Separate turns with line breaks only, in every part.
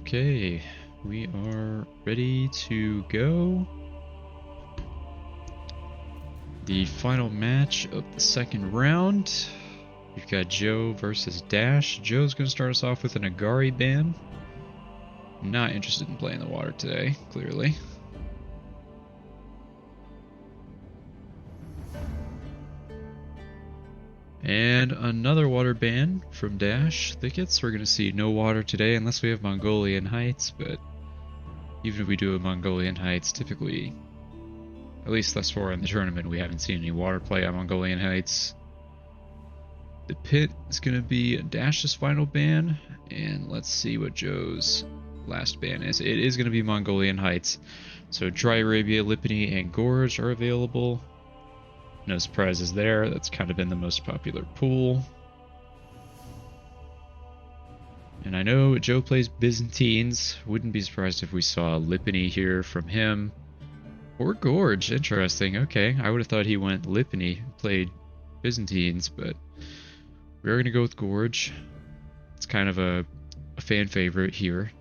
Okay, we are ready to go. The final match of the second round. We've got Joe versus Dash. Joe's going to start us off with an Agari ban. Not interested in playing the water today, clearly. And another water ban from Dash. Thickets. We're going to see no water today unless we have Mongolian Heights, but even if we do have Mongolian Heights, typically, at least thus far in the tournament, we haven't seen any water play on Mongolian Heights. The pit is going to be Dash's final ban, and let's see what Joe's last ban is. It is going to be Mongolian Heights. So Dry Arabia, Lipany, and Gorge are available. No surprises there. That's kind of been the most popular pool. And I know Joe plays Byzantines. Wouldn't be surprised if we saw Lipany here from him. Or Gorge. Interesting. Okay, I would have thought he went Lipany, played Byzantines, but we're going to go with Gorge. It's kind of a fan favorite here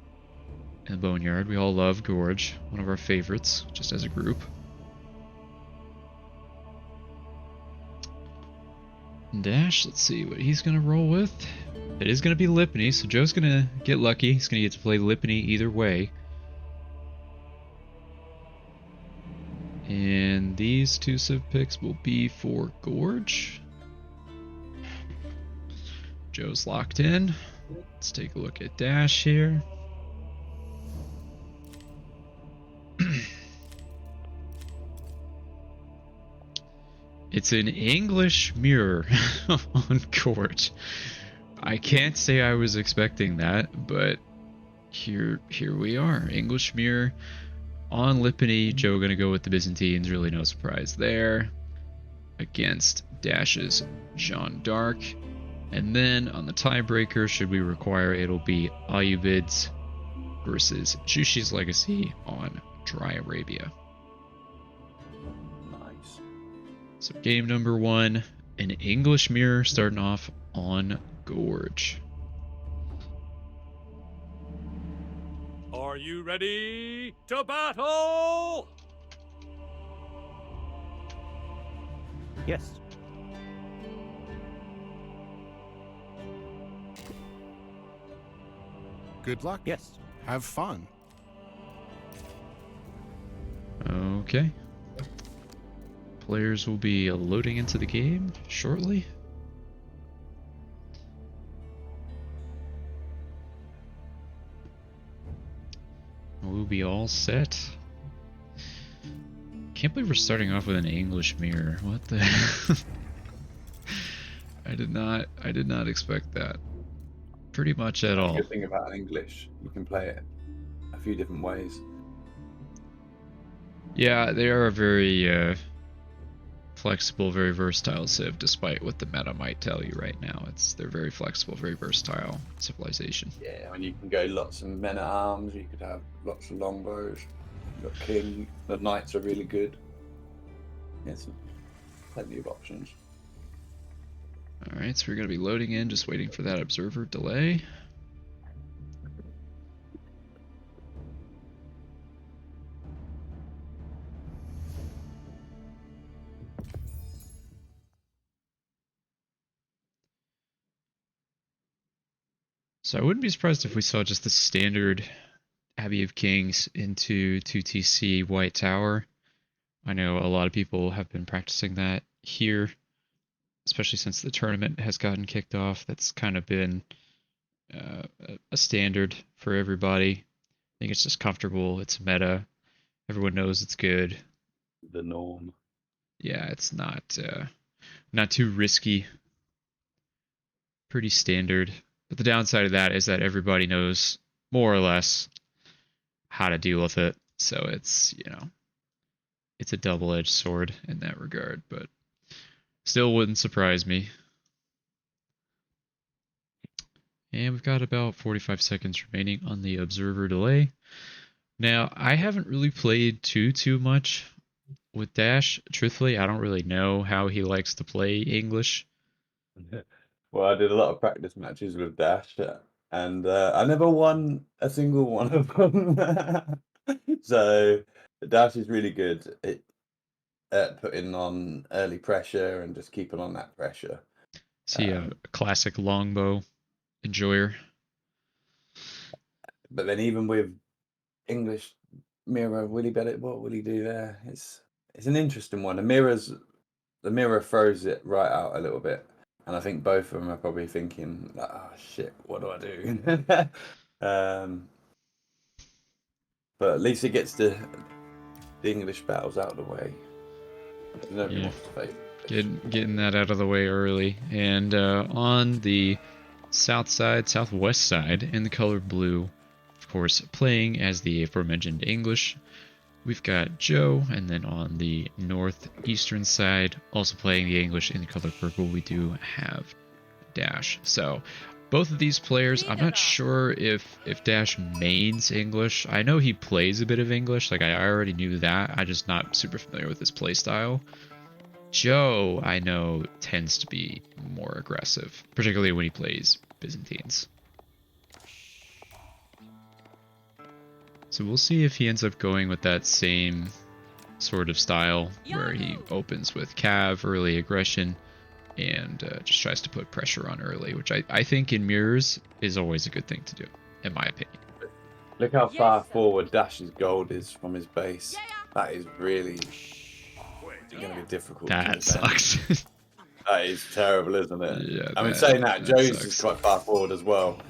in the Boneyard. We all love Gorge. One of our favorites, just as a group. Dash, let's see what he's going to roll with. It is going to be Lipany, so Joe's going to get lucky. He's going to get to play Lipany either way. And these two civ picks will be for Gorge. Joe's locked in. Let's take a look at Dash here. It's an English mirror on Gorge. I can't say I was expecting that, but here we are. English mirror on Lipany. Joe gonna go with the Byzantines. Really no surprise there. Against Dash's Jeanne d'Arc. And then on the tiebreaker, should we require, it'll be Ayyubids versus Jushi's Legacy on Dry Arabia.
Nice.
So game number one, an English mirror starting off on Gorge.
Are you ready to battle?
Yes.
Good luck.
Yes.
Have fun.
Okay. Players will be loading into the game shortly. We'll be all set. Can't believe we're starting off with an English mirror. What the? I did not expect that. Pretty much at all.
The good thing about English, you can play it a few different ways.
Yeah, they are a very flexible, very versatile civ, despite what the meta might tell you right now. They're very flexible, very versatile civilization.
Yeah, and you can go lots of men at arms. You could have lots of longbows. You've got king. The knights are really good. Yes, plenty of options.
Alright, so we're going to be loading in, just waiting for that observer delay. So I wouldn't be surprised if we saw just the standard Abbey of Kings into 2TC White Tower. I know a lot of people have been practicing that here, especially since the tournament has gotten kicked off. That's kind of been a standard for everybody. I think it's just comfortable. It's meta. Everyone knows it's good.
The norm.
Yeah, it's not too risky. Pretty standard. But the downside of that is that everybody knows more or less how to deal with it. So it's, it's a double-edged sword in that regard, but still wouldn't surprise me. And we've got about 45 seconds remaining on the observer delay. Now, I haven't really played too much with Dash, truthfully, I don't really know how he likes to play English.
Well, I did a lot of practice matches with Dash, and I never won a single one of them. So Dash is really good at putting on early pressure and just keeping on that pressure.
Is he a classic longbow enjoyer?
But then even with English mirror, will he bet it? What will he do there? It's an interesting one. The mirror throws it right out a little bit, and I think both of them are probably thinking, like, "Oh shit, what do I do?" But at least it gets the English battles out of the way. Nobody wants to face
Getting that out of the way early. And on the southwest side, in the color blue, of course, playing as the aforementioned English, we've got Joe, and then on the northeastern side, also playing the English in the color purple, we do have Dash. So both of these players, I'm not sure if Dash mains English. I know he plays a bit of English, like I already knew that. I'm just not super familiar with his play style. Joe, I know, tends to be more aggressive, particularly when he plays Byzantines. So we'll see if he ends up going with that same sort of style, where he opens with Cav, early aggression, and just tries to put pressure on early, which I think in mirrors is always a good thing to do, in my opinion.
Look how far forward Dash's gold is from his base. That is really going to be difficult.
That sucks.
That is terrible, isn't it?
Yeah.
I mean, saying that, Joe's is quite far forward as well.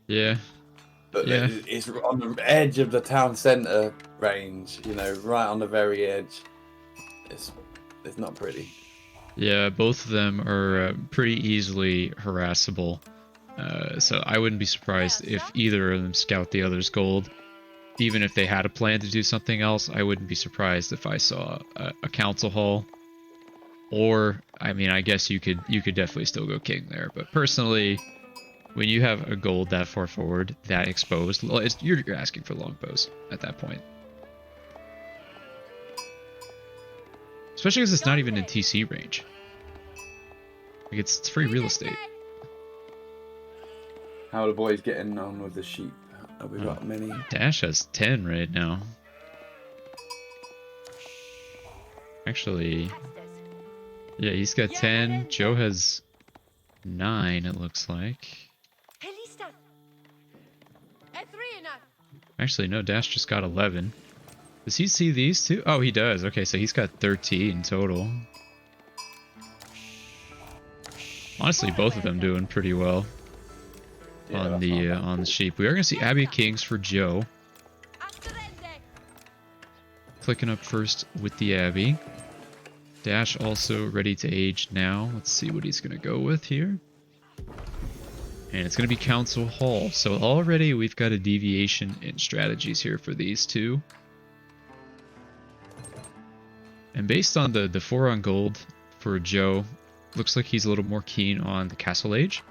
Yeah.
But it's on the edge of the town centre range, you know, right on the very edge. It's not pretty.
Yeah, both of them are pretty easily harassable. So I wouldn't be surprised if either of them scout the other's gold. Even if they had a plan to do something else, I wouldn't be surprised if I saw a council hall. Or, I mean, I guess you could definitely still go king there. But personally, when you have a gold that far forward, that exposed, you're asking for longbows at that point. Especially because it's not even in TC range. Like, it's free real estate.
How are the boys getting on with the sheep? Have we got many?
Dash has 10 right now. Actually, yeah, he's got 10. Joe has 9, it looks like. Actually, no, Dash just got 11. Does he see these two? Oh, he does. Okay, so he's got 13 total. Honestly, both of them doing pretty well on the sheep. We are going to see Abbey Kings for Joe. Clicking up first with the Abbey. Dash also ready to age now. Let's see what he's going to go with here. And it's going to be Council Hall. So already we've got a deviation in strategies here for these two. And based on the 4 on gold for Joe, looks like he's a little more keen on the Castle Age.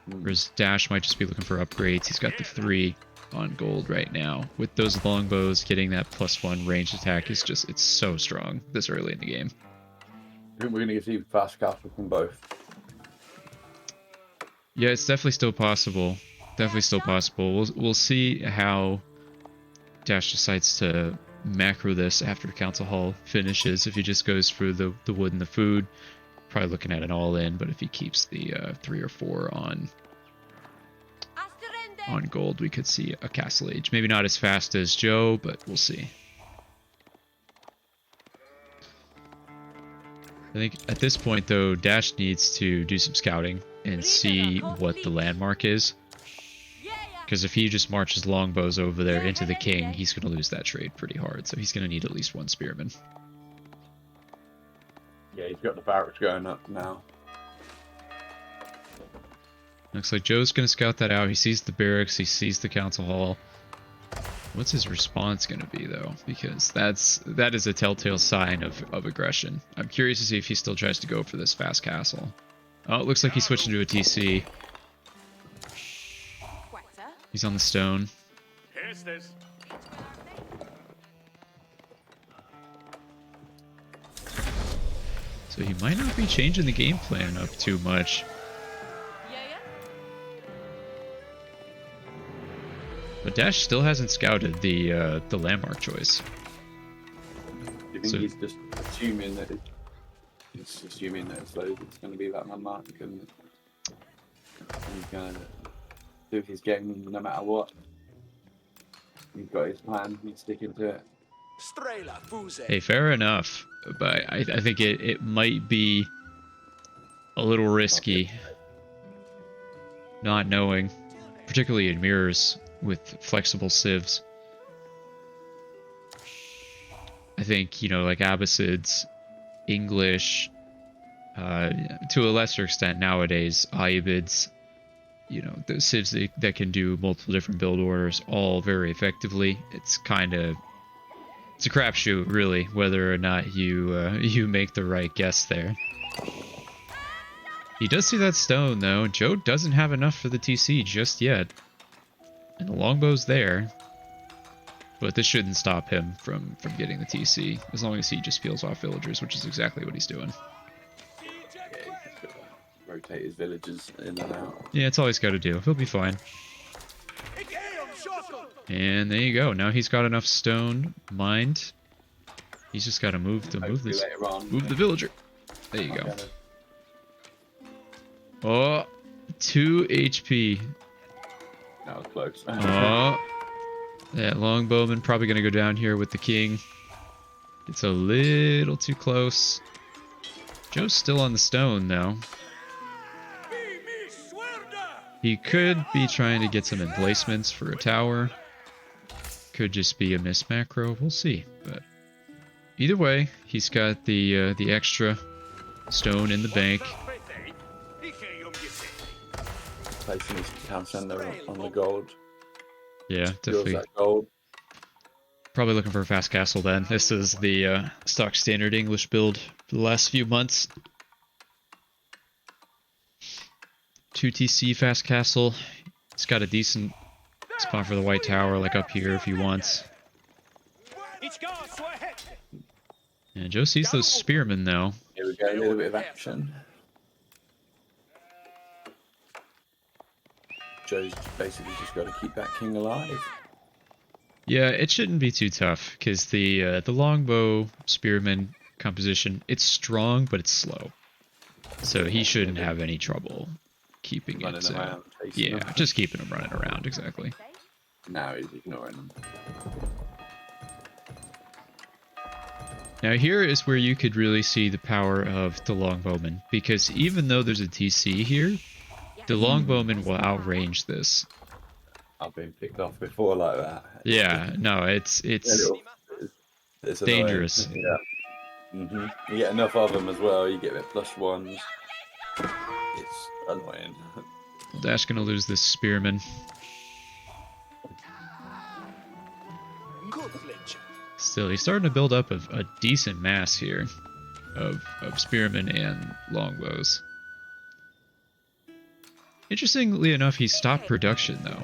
Whereas Dash might just be looking for upgrades. He's got the 3 on gold right now. With those longbows, getting that +1 ranged attack is just, it's so strong this early in the game.
I think we're going to see fast castle from both.
Yeah, it's definitely still possible. Definitely still possible. We'll see how Dash decides to macro this after Council Hall finishes. If he just goes for the wood and the food, probably looking at an all-in. But if he keeps the 3 or 4 on gold, we could see a Castle Age. Maybe not as fast as Joe, but we'll see. I think at this point, though, Dash needs to do some scouting and see what the landmark is. Because if he just marches longbows over there into the king, he's going to lose that trade pretty hard. So he's going to need at least 1 spearman.
Yeah, he's got the barracks going up now.
Looks like Joe's going to scout that out. He sees the barracks. He sees the council hall. What's his response going to be, though? Because that is a telltale sign of aggression. I'm curious to see if he still tries to go for this fast castle. Oh, it looks like he's switching to a TC. He's on the stone. so he might not be changing the game plan up too much. But Dash still hasn't scouted the landmark choice.
Do you think he's just assuming that it's going to be that landmark, and he's going to do his game no matter what? He's got his plan. He's sticking to it.
Hey, fair enough, but I think it might be a little risky not knowing, particularly in mirrors with flexible civs. I think, you know, like Abbasids, English, to a lesser extent nowadays, Iabids, you know, the civs that can do multiple different build orders all very effectively. It's a crapshoot, really, whether or not you make the right guess there. He does see that stone, though. Joe doesn't have enough for the TC just yet. And the longbow's there. But this shouldn't stop him from getting the TC, as long as he just peels off villagers, which is exactly what he's doing.
Yeah, he's just got to rotate his villagers in and out.
Yeah, it's all he's got to do. He'll be fine. And there you go. Now he's got enough stone mined. He's just got to move the villager. There you go. Oh, 2 HP.
That was close.
Oh, that longbowman probably going to go down here with the king. It's a little too close. Joe's still on the stone, though. He could be trying to get some emplacements for a tower. Could just be a miss macro. We'll see. But either way, he's got the extra stone in the bank.
Placing his town center on the gold.
Yeah, definitely.
That gold.
Probably looking for a fast castle then. This is the stock standard English build for the last few months. 2 TC fast castle. It's got a decent spot for the white tower, like up here if he wants. And Joe sees those spearmen though.
Here we go, a little bit of action. Joe's basically just got to keep that king alive.
Yeah, it shouldn't be too tough because the longbow spearman composition, it's strong but it's slow, so he shouldn't have any trouble keeping
running
it.
Around,
yeah,
them.
Just keeping him running around, exactly.
Now he's ignoring them.
Now here is where you could really see the power of the longbowman, because even though there's a TC here, the longbowman will outrange this.
I've been picked off before like that.
Yeah, no, it's dangerous.
Yeah. You get enough of them as well. You get their +1s. It's annoying.
Dash gonna lose this spearman. Still, he's starting to build up a decent mass here of spearmen and longbows. Interestingly enough, he stopped production though.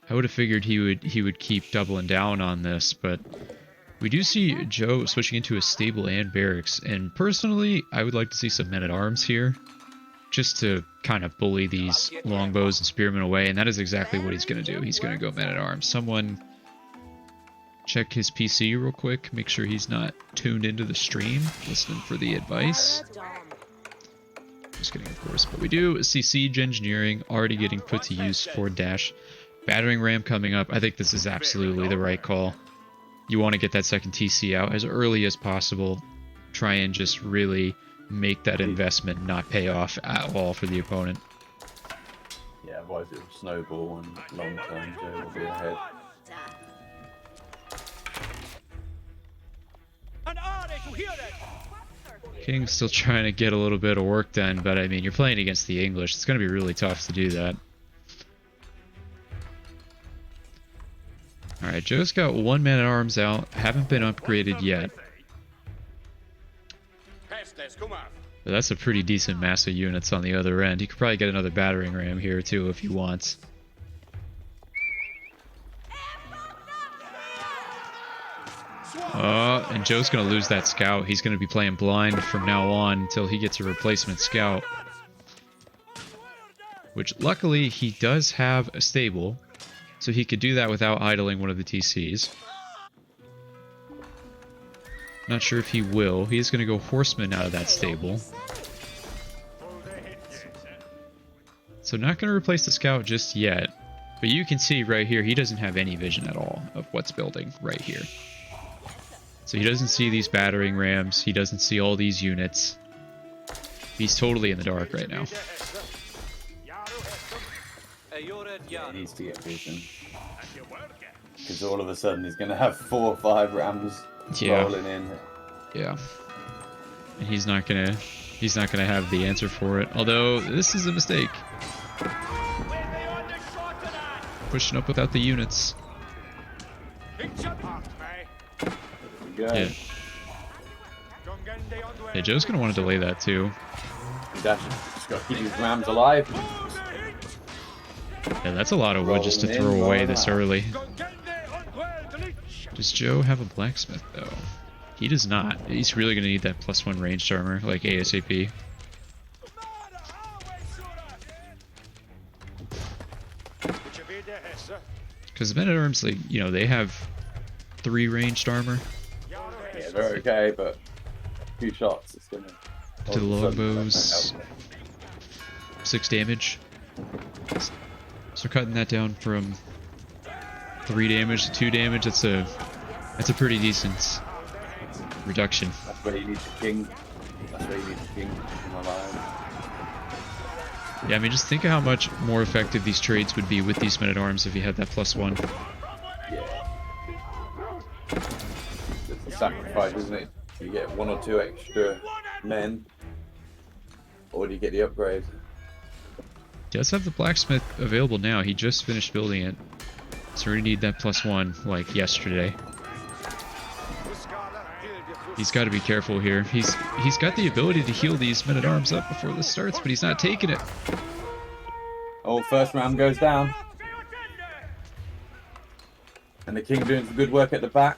I would have figured he would keep doubling down on this, but we do see Joe switching into a stable and barracks, and personally, I would like to see some men-at-arms here, just to kind of bully these longbows and spearmen away, and that is exactly what he's going to do. He's going to go men-at-arms. Someone check his PC real quick, make sure he's not tuned into the stream, listening for the advice. Just kidding, of course, but we do see siege engineering already getting put to use for Dash. Battering ram coming up. I think this is absolutely the right call. You want to get that second TC out as early as possible. Try and just really make that investment not pay off at all for the opponent.
Yeah, otherwise it will snowball and long term Joe will be ahead.
King's still trying to get a little bit of work done, but I mean, you're playing against the English. It's going to be really tough to do that. Alright, Joe's got 1 man-at-arms out. Haven't been upgraded yet. But that's a pretty decent mass of units on the other end. He could probably get another battering ram here too if he wants. And Joe's going to lose that scout. He's going to be playing blind from now on until he gets a replacement scout. Which, luckily, he does have a stable, so he could do that without idling one of the TCs. Not sure if he will. He's going to go horseman out of that stable. So not going to replace the scout just yet. But you can see right here, he doesn't have any vision at all of what's building right here. So he doesn't see these battering rams. He doesn't see all these units. He's totally in the dark right now.
He needs to get vision. Because all of a sudden he's going to have 4 or 5 rams rolling in.
Yeah. And he's not gonna have the answer for it. Although this is a mistake. Pushing up without the units. Yeah. Yeah, Joe's gonna want to delay that too.
Dash just got to keep his rams alive.
Yeah, that's a lot of wood just to throw away this early. Does Joe have a blacksmith though? He does not. He's really going to need that +1 ranged armor, like ASAP. Because the men-at-arms, like, you know, they have 3 ranged armor.
Yeah, they're okay, but a few shots, it's going to...
To the longbows, 6 damage. So cutting that down from 3 damage to 2 damage, that's a pretty decent reduction.
That's where you need the king. That's where you need the king in my line.
Yeah, I mean, just think of how much more effective these trades would be with these men-at-arms if you had that +1.
Yeah. It's a sacrifice, isn't it? You get 1 or 2 extra men, or do you get the upgrade?
He does have the blacksmith available now. He just finished building it. So we need that +1 like yesterday. He's got to be careful here. He's got the ability to heal these men-at-arms up before this starts, but he's not taking it.
Oh, first ram goes down. And the king doing some good work at the back.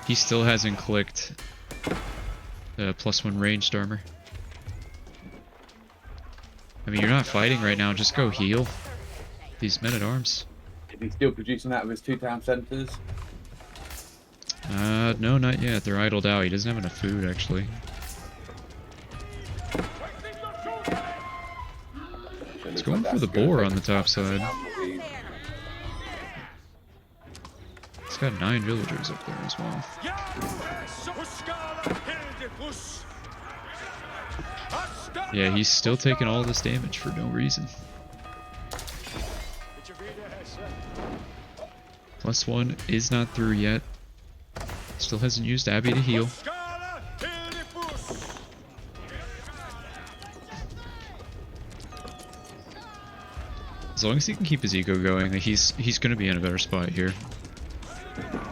He still hasn't clicked the +1 ranged armor. I mean, you're not fighting right now. Just go heal these men-at-arms.
Is he still producing out of his 2 town centers?
No, not yet. They're idled out. He doesn't have enough food, actually. He's going for the boar on the top side. He's got 9 villagers up there as well. Yeah, he's still taking all this damage for no reason. +1 is not through yet. Still hasn't used Abby to heal. As long as he can keep his ego going, he's going to be in a better spot here.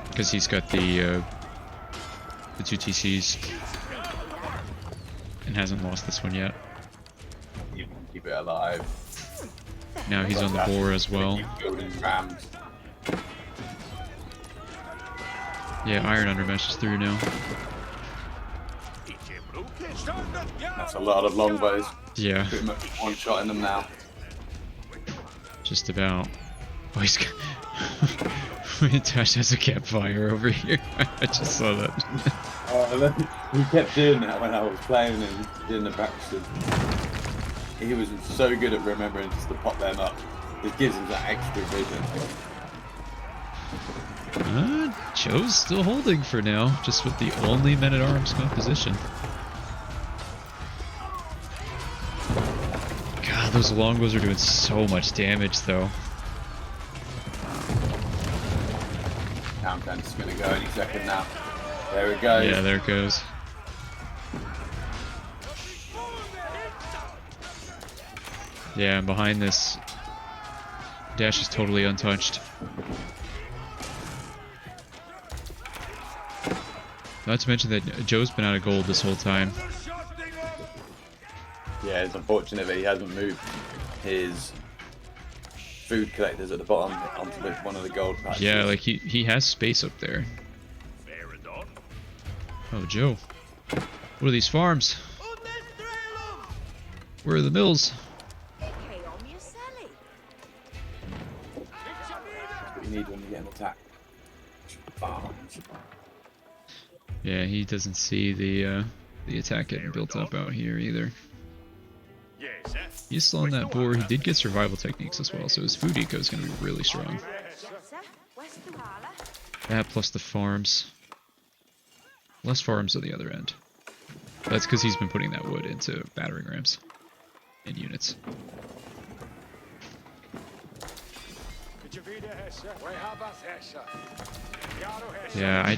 Because he's got the 2 TCs. And hasn't lost this one yet.
You can keep it alive.
Now he's on the boar as well. Yeah, Iron Undermesh is through now.
That's a lot of longbows.
Yeah.
Pretty much one shot in them now.
Just about. Oh, he's got... Tash has a campfire over here. I just saw that.
He kept doing that when I was playing and doing the practices. He was so good at remembering just to pop them up. It gives him that extra vision.
Joe's still holding for now, just with the only men-at-arms composition. God, those longbows are doing so much damage, though.
Countdown's gonna go any second now. There it goes.
Yeah, there it goes. Yeah, and behind this, Dash is totally untouched. Not to mention that Joe's been out of gold this whole time.
Yeah, it's unfortunate that he hasn't moved his food collectors at the bottom onto one of the gold patches.
Yeah, like he has space up there.
Fair enough.
Oh, Joe. What are these farms? Where are the mills?
What you need when you get an attack. Farms.
Yeah, he doesn't see the attack getting built up out here either.
Yes, sir.
He's still on that boar. He did get survival techniques as well, so his food eco is going to be really strong. That plus the farms. Less farms on the other end. That's because he's been putting that wood into battering rams and units. Yeah, I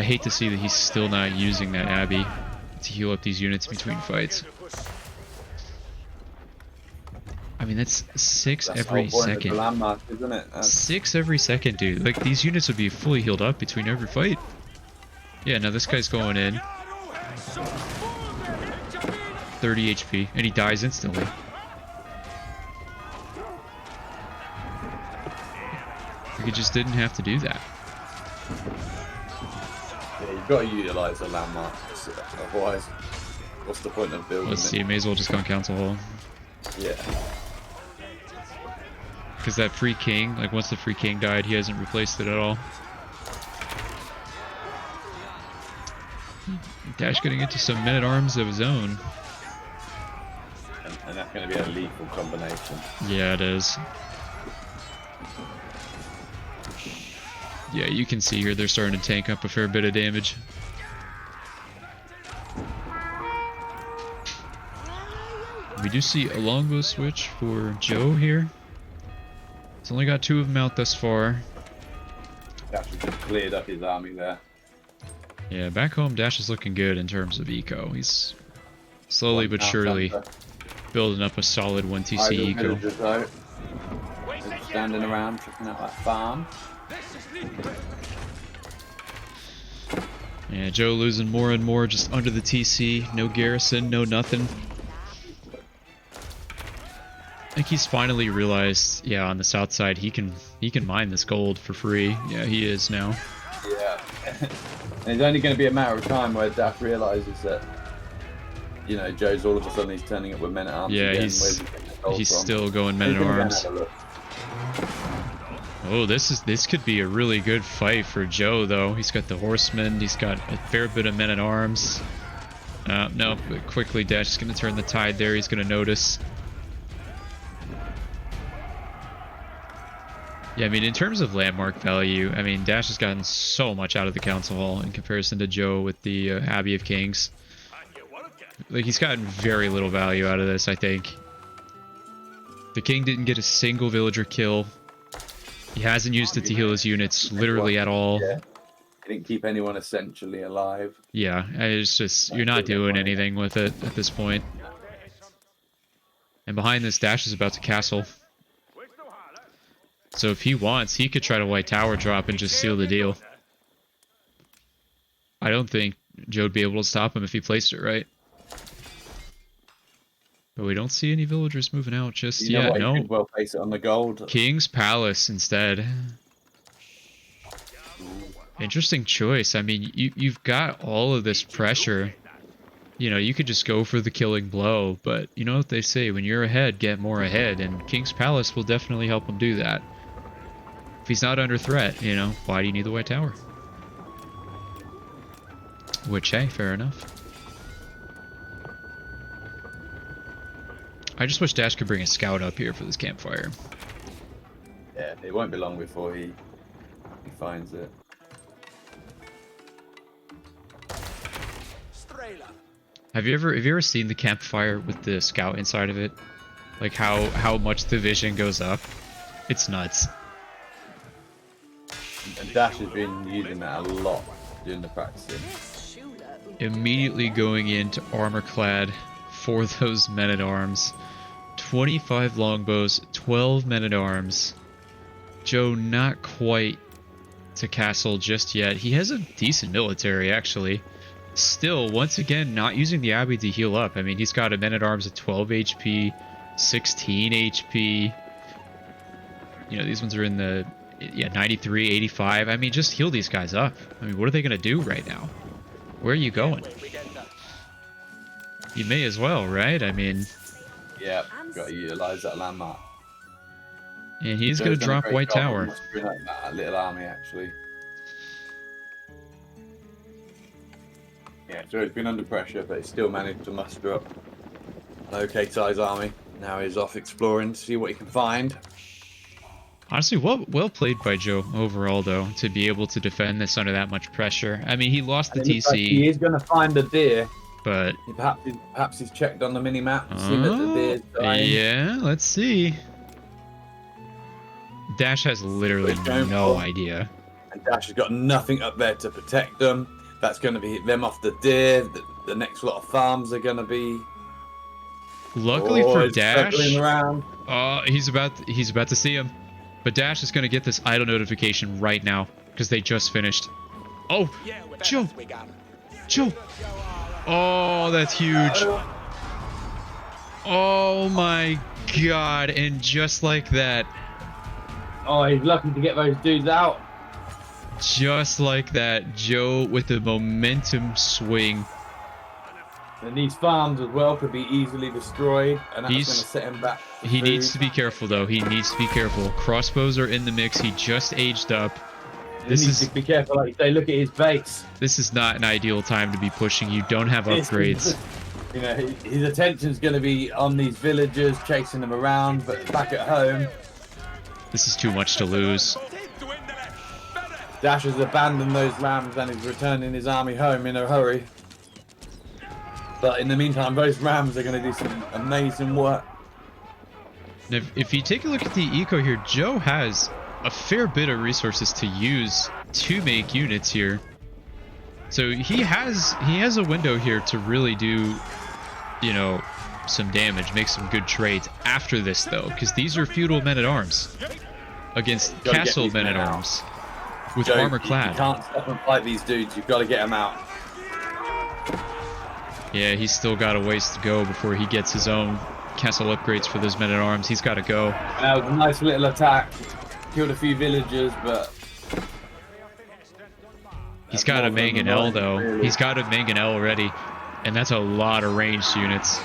hate to see that he's still not using that Abbey to heal up these units between fights. I mean, that's 6 every second.
Landmark, isn't it?
6 every second, dude. Like, these units would be fully healed up between every fight. Yeah, now this guy's going in. 30 HP, and he dies instantly. Like, he just didn't have to do that.
Yeah, you've got to utilize the landmarks. Otherwise, what's the point of building
Let's see, may as well just go on Council Hall.
Yeah.
Because that free king, like once the free king died, he hasn't replaced it at all. Dash getting into some men-at-arms of his own.
And that's going to be a lethal combination.
Yeah, it is. Yeah, you can see here they're starting to tank up a fair bit of damage. We do see a longbow switch for Joe here. He's only got 2 of them out thus far.
Dash has just cleared up his army there.
Yeah, back home Dash is looking good in terms of eco. He's slowly but surely building up a solid 1 TC eco.
Just standing around checking out that farm.
Yeah, Joe losing more and more just under the TC. No garrison, no nothing. I think he's finally realized, yeah, on the south side he can mine this gold for free. Yeah, he is now.
Yeah. And it's only going to be a matter of time where Dash realizes that, you know, Joe's all of a sudden he's turning up with men-at-arms.
Yeah,
again.
he's still going men-at-arms. Oh, this could be a really good fight for Joe, though. He's got the horsemen. He's got a fair bit of men-at-arms. No, but quickly Dash is going to turn the tide there. He's going to notice. Yeah, I mean, in terms of landmark value, I mean, Dash has gotten so much out of the Council Hall in comparison to Joe with the Abbey of Kings. Like, he's gotten very little value out of this, I think. The King didn't get a single villager kill. He hasn't used it to heal his units literally at all.
Yeah. He didn't keep anyone essentially alive.
Yeah, it's just, you're not doing anything with it at this point. And behind this, Dash is about to castle. So if he wants, he could try to white tower drop and just seal the deal. I don't think Joe would be able to stop him if he placed it right. But we don't see any villagers moving out just yet. No.
Well, place it on the gold.
King's Palace instead. Interesting choice. I mean, you've got all of this pressure. You know, you could just go for the killing blow, but you know what they say, when you're ahead, get more ahead, and King's Palace will definitely help him do that. If he's not under threat, you know, why do you need the White Tower? Which, hey, fair enough. I just wish Dash could bring a scout up here for this campfire.
Yeah, it won't be long before he finds it.
Have you ever seen the campfire with the scout inside of it? Like how much the vision goes up? It's nuts.
And Dash has been using that a lot during the practicing.
Immediately going into armor clad for those men-at-arms. 25 longbows, 12 men-at-arms. Joe not quite to castle just yet. He has a decent military, actually. Still, once again, not using the Abbey to heal up. I mean, he's got a men-at-arms at 12 HP, 16 HP. You know, these ones are in the 93, 85. I mean, just heal these guys up. I mean, what are they going to do right now? Where are you going? You may as well, right? I mean...
Yeah, got to utilize that landmark.
And he's going to drop White Tower.
That little army, actually. Yeah, so it's been under pressure, but he's still managed to muster up an okay size army. Now he's off exploring to see what he can find.
Honestly, well played by Joe overall, though, to be able to defend this under that much pressure. I mean, he lost the TC.
Like he is going to find a deer.
But
perhaps he's checked on the mini map to see that the deer's dying.
Yeah, let's see. Dash has literally no idea.
And Dash has got nothing up there to protect them. That's going to be them off the deer. The next lot of farms are going to be.
Luckily for Dash,
around.
He's about to see him. But Dash is going to get this idle notification right now because they just finished. Oh, Joe. Joe. Oh, that's huge. Oh my god. And just like that.
Oh, he's lucky to get those dudes out.
Just like that, Joe with the momentum swing.
And these farms as well could be easily destroyed, and that's going to set him back.
He needs to be careful, though. He needs to be careful. Crossbows are in the mix. He just aged up.
He needs to be careful. Like they look at his base.
This is not an ideal time to be pushing. You don't have upgrades.
You know, his attention's going to be on these villagers, chasing them around, but back at home.
This is too much to lose.
Dash has abandoned those lambs and is returning his army home in a hurry. But in the meantime, those rams are going to do some amazing work.
And if you take a look at the eco here, Joe has a fair bit of resources to use to make units here. So he has a window here to really do, you know, some damage, make some good trades after this, though, because these are feudal men-at-arms against castle men-at-arms with armor clad.
You can't stop and fight these dudes. You've got to get them out.
Yeah, he's still got a ways to go before he gets his own castle upgrades for those men-at-arms. He's got to go.
That was a nice little attack. Killed a few villagers, but...
He's got a mangonel, though. Really. He's got a mangonel already, and that's a lot of ranged units.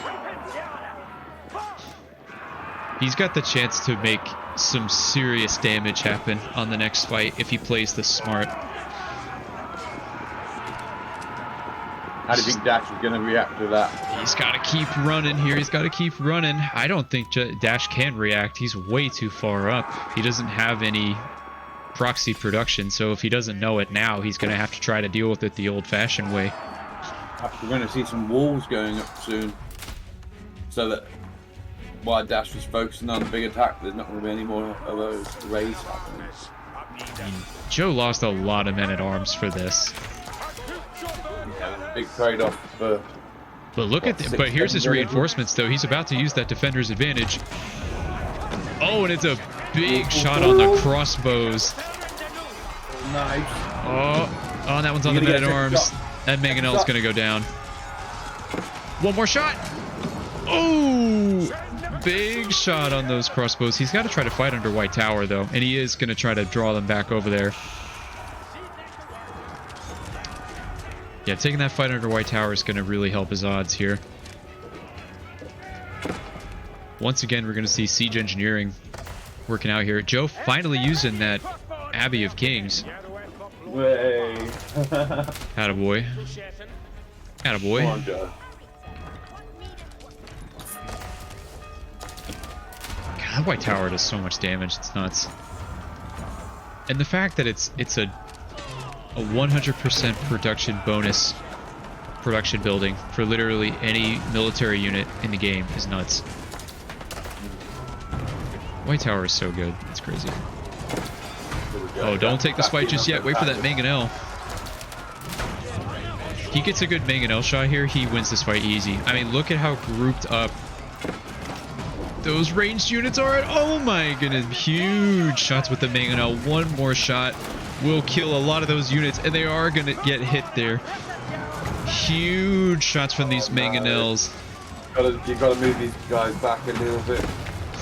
He's got the chance to make some serious damage happen on the next fight if he plays this smart.
How do you think Dash is going to react to that?
He's got to keep running here. He's got to keep running. I don't think Dash can react. He's way too far up. He doesn't have any proxy production, so if he doesn't know it now, he's going to have to try to deal with it the old-fashioned way.
We're going to see some walls going up soon, so that while Dash was focusing on the big attack, there's not going to be any more of those raids happening.
I mean, Joe lost a lot of men-at-arms for this.
Yeah, big trade-off for.
But look at but here's his reinforcements, though. He's about to use that defender's advantage. Oh, and it's a big shot on the crossbows.
Nice.
Oh, that one's on the men-at-arms. That mangonel's gonna go down. One more shot. Oh, big shot on those crossbows. He's got to try to fight under White Tower, though, and he is gonna try to draw them back over there. Yeah, taking that fight under White Tower is going to really help his odds here. Once again, we're going to see siege engineering working out here. Joe finally using that Abbey of Kings.
Way.
Attaboy. Attaboy.
Come on, Joe.
God, that White Tower does so much damage. It's nuts. And the fact that it's a 100% production bonus production building for literally any military unit in the game is nuts. White Tower is so good. It's crazy. Oh, don't take this fight just yet. Wait for that mangonel. He gets a good mangonel shot here, he wins this fight easy. I mean, look at how grouped up those ranged units are. Oh my goodness. Huge shots with the mangonel. One more shot will kill a lot of those units, and they are going to get hit there. Huge shots from these mangonels.
You've got to move these guys back a little bit.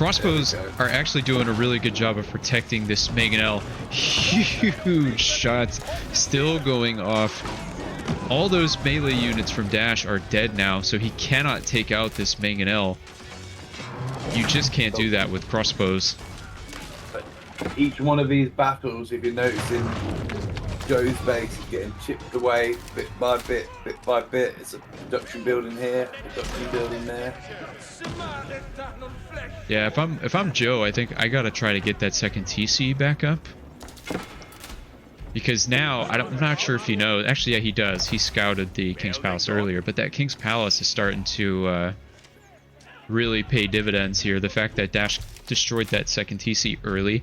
Crossbows are actually doing a really good job of protecting this mangonel. Huge shots still going off. All those melee units from Dash are dead now, so he cannot take out this mangonel. You just can't do that with crossbows.
But each one of these battles, if you're noticing, Joe's base is getting chipped away bit by bit, bit by bit. It's a production building here, production building there.
Yeah, if I'm Joe, I think I gotta try to get that second TC back up. Because now, I'm not sure if he knows. Actually, yeah, he does. He scouted the King's Palace earlier, but that King's Palace is starting to really pay dividends here. The fact that Dash destroyed that second TC early,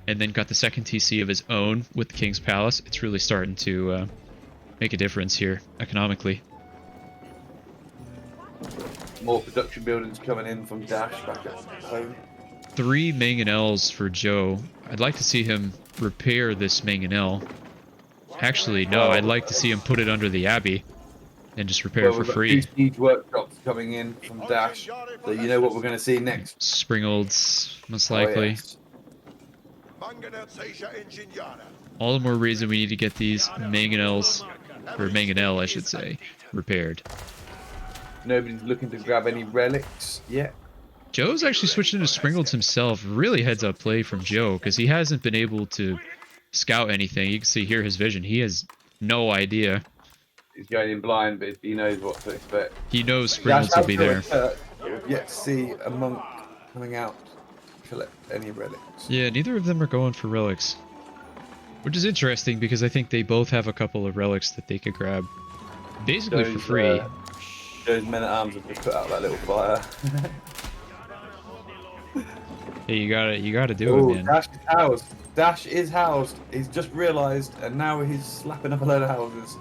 and then got the second TC of his own with the King's Palace, it's really starting to make a difference here economically.
More production buildings coming in from Dash back at home.
3 mangonels for Joe. I'd like to see him repair this mangonel. Actually, no, I'd like to see him put it under the Abbey and just repair it for free.
We've got 2 siege workshops coming in from Dash, so you know what we're going to see next.
Springolds, most likely.
Yes.
All the more reason we need to get these mangonels, or mangonel, I should say, repaired.
Nobody's looking to grab any relics yet.
Joe's actually switched into Springolds himself. Really heads up play from Joe, because he hasn't been able to scout anything. You can see here his vision. He has no idea.
He's going in blind, but he knows what to expect.
He knows Springolds will be there.
We've yet to see a monk coming out to collect any relics.
Yeah, neither of them are going for relics. Which is interesting, because I think they both have a couple of relics that they could grab. Basically for free.
Those men-at-arms have just put out that little fire.
Hey, you gotta do it, man.
Dash is housed. Dash is housed. He's just realised, and now he's slapping up a load of houses.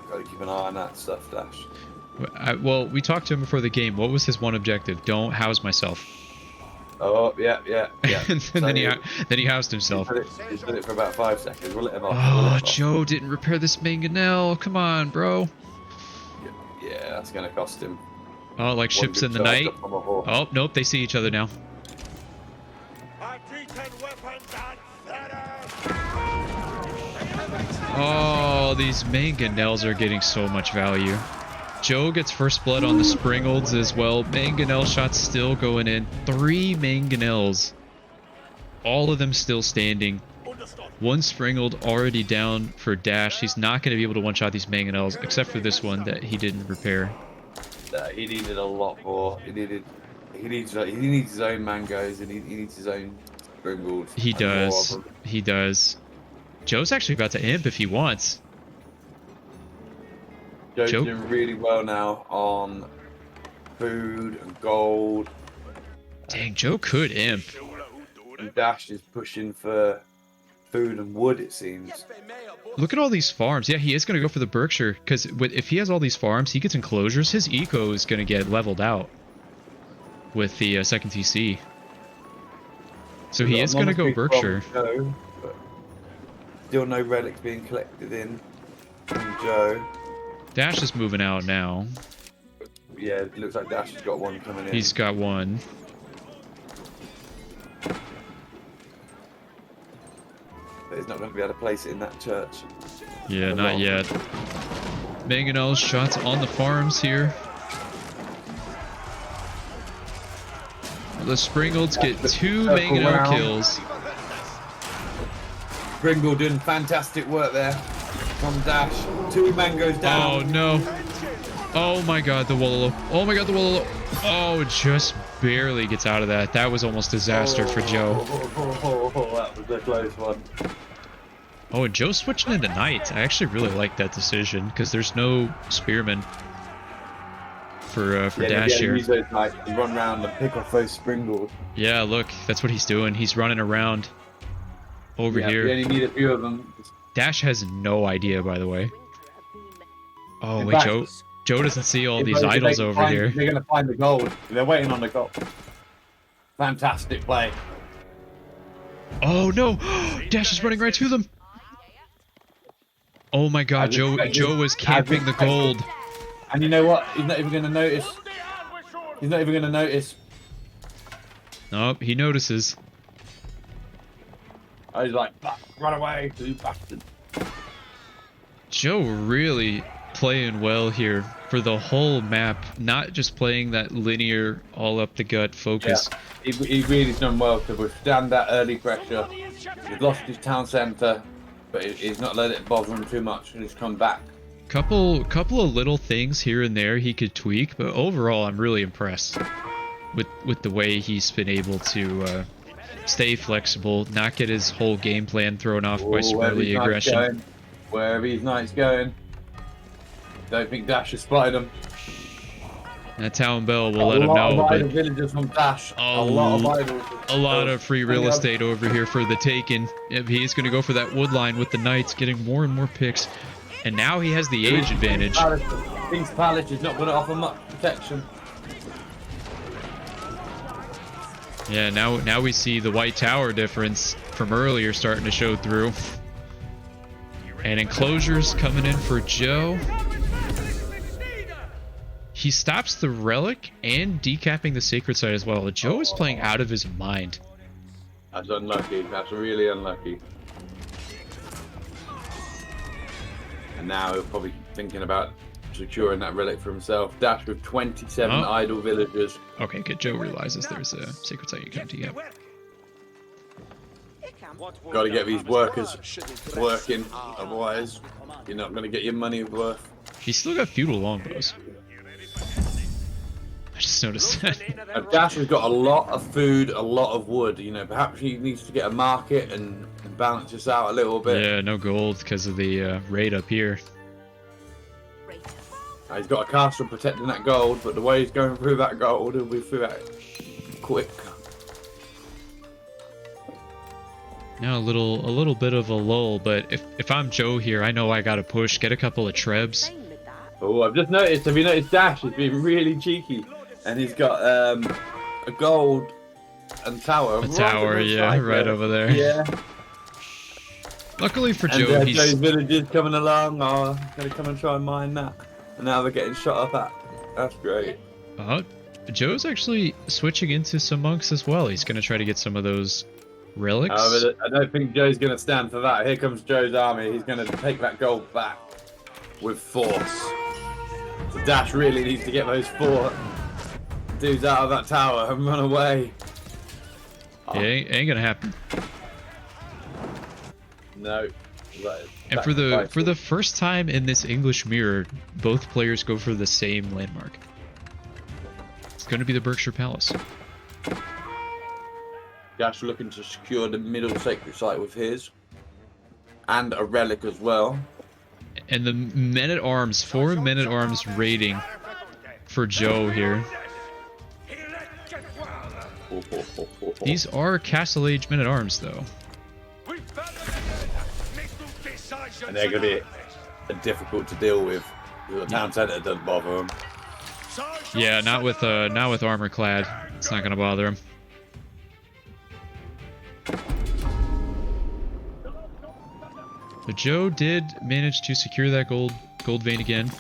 Gotta keep an eye on that stuff, Dash.
Well, we talked to him before the game. What was his one objective? Don't house myself.
Oh, yeah.
And then he housed himself.
He's done it for about 5 seconds. We'll let him off.
Oh, Joe didn't repair this mangonel. Come on, bro.
Yeah, that's gonna cost him.
Oh, like ships in the night. Oh, nope, they see each other now. Oh, these mangonels are getting so much value. Joe gets first blood on the Springolds as well. Mangonel shots still going in. 3 mangonels. All of them still standing. 1 Springold already down for Dash. He's not going to be able to one-shot these mangonels, except for this one that he didn't repair.
He needed a lot more. He needs his own mangoes, and he needs his own Springolds.
He does. He does. Joe's actually about to imp if he wants.
Joe's doing really well now on food and gold.
Dang, Joe could imp.
And Dash is pushing for food and wood, it seems.
Look at all these farms. Yeah, he is going to go for the Berkshire, because if he has all these farms, he gets enclosures. His eco is going to get leveled out with the second TC. So he is going to go Berkshire.
Joe, but still no relics being collected in from Joe.
Dash is moving out now.
Yeah, it looks like Dash has got one coming in.
He's got one.
But he's not going to be able to place it in that church.
Yeah, not yet. Mangonel shots on the farms here. The Springolds get 2 Mangonel kills.
Springold doing fantastic work there from Dash. 2 mangoes down.
Oh no. Oh my god, the Wololo. Oh my god, the Wololo. Oh, just barely gets out of that. That was almost disaster for Joe.
That was a close one.
Oh, and Joe's switching into Knights. I actually really like that decision, because there's no Spearman for Dash here.
Use those Knights and run around and pick off those Springolds.
Yeah, look, that's what he's doing. He's running around over here.
You only need a few of them.
Dash has no idea, by the way. Oh, wait, Joe doesn't see all these idols over here.
They're going to find the gold. They're waiting on the gold. Fantastic play.
Oh, no. Dash is running right to them. Oh, my God. Joe was camping the gold.
And you know what? He's not even going to notice. He's not even going to notice.
Nope, he notices.
I was like, run away, you bastard.
Joe really playing well here for the whole map, not just playing that linear, all up the gut focus.
Yeah, he really's done well to withstand that early pressure. He's lost his town centre, but he's not let it bother him too much, and he's come back.
Couple of little things here and there he could tweak, but overall I'm really impressed with the way he's been able to stay flexible, not get his whole game plan thrown off by some early aggression.
Wherever his knight's going. Don't think Dash has spotted him.
That town bell will let him know, but
villagers from Dash.
a lot of free real estate over here for the taking. If he's going to go for that wood line with the knights, getting more and more picks, and now he has the age advantage.
King's Palace is not going to offer much protection.
Yeah, now we see the white tower difference from earlier starting to show through. And enclosures coming in for Joe. He stops the relic and decapping the sacred site as well. Joe is playing out of his mind.
That's unlucky. That's really unlucky. And now he'll probably thinking about securing that relic for himself. Dash with 27 idle villagers.
Okay, good. Joe realizes there's a sacred site you can't decap.
Got to get these workers working, otherwise you're not going to get your money worth.
He's still got feudal longbows. I just noticed that.
Dash has got a lot of food, a lot of wood. You know, perhaps he needs to get a market and balance this out a little bit.
Yeah, no gold because of the raid up here.
He's got a castle protecting that gold, but the way he's going through that gold, he'll be through that quick.
Now a little bit of a lull, but if I'm Joe here, I know I gotta push, get a couple of trebs.
Oh, I've just noticed. Have you noticed Dash has been really cheeky, and he's got a gold and tower.
A tower, yeah, right over there.
Yeah.
Luckily for
and,
Joe, he's
Joe's villagers coming along. Oh, gonna come and try and mine that, and now they're getting shot up at. That's great.
Joe's actually switching into some monks as well. He's gonna try to get some of those relics.
I don't think Joe's going to stand for that. Here comes Joe's army. He's going to take that gold back with force. So Dash really needs to get those 4 dudes out of that tower and run away.
Yeah, ain't gonna happen.
No.
And for the first time in this English mirror, both players go for the same landmark. It's going to be the Berkshire Palace.
Dash looking to secure the middle sacred site with his. And a relic as well.
And the men-at-arms, 4 men-at-arms raiding for Joe here. These are Castle Age men-at-arms, though.
And they're going to be difficult to deal with. The town centre doesn't bother them.
Yeah, not with armor clad. It's not going to bother him. But Joe did manage to secure that gold vein again.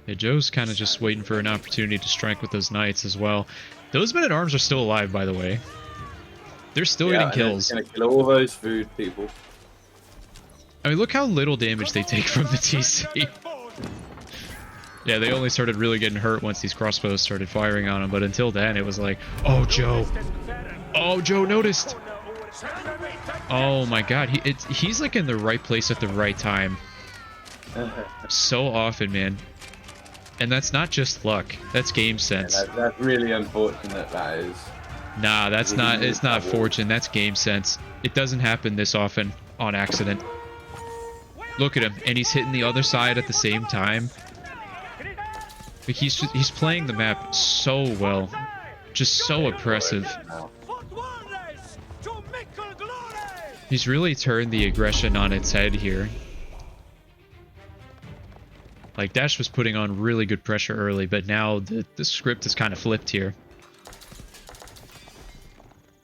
Yeah, Joe's kind of just waiting for an opportunity to strike with those knights as well. Those men-at-arms are still alive, by the way. They're still getting kills.
Gonna kill all those food people.
I mean, look how little damage they take from the TC. Yeah, they only started really getting hurt once these crossbows started firing on them, but until then, it was like, oh, Joe. Oh, Joe noticed. Oh my god, he's like in the right place at the right time. So often, man. And that's not just luck, that's game sense.
Yeah, that's really unfortunate, that is.
Nah, that's not, it's not fortune, that's game sense. It doesn't happen this often on accident. Look at him, and he's hitting the other side at the same time. Like he's playing the map so well. Just so oppressive. He's really turned the aggression on its head here. Like, Dash was putting on really good pressure early, but now the script is kind of flipped here.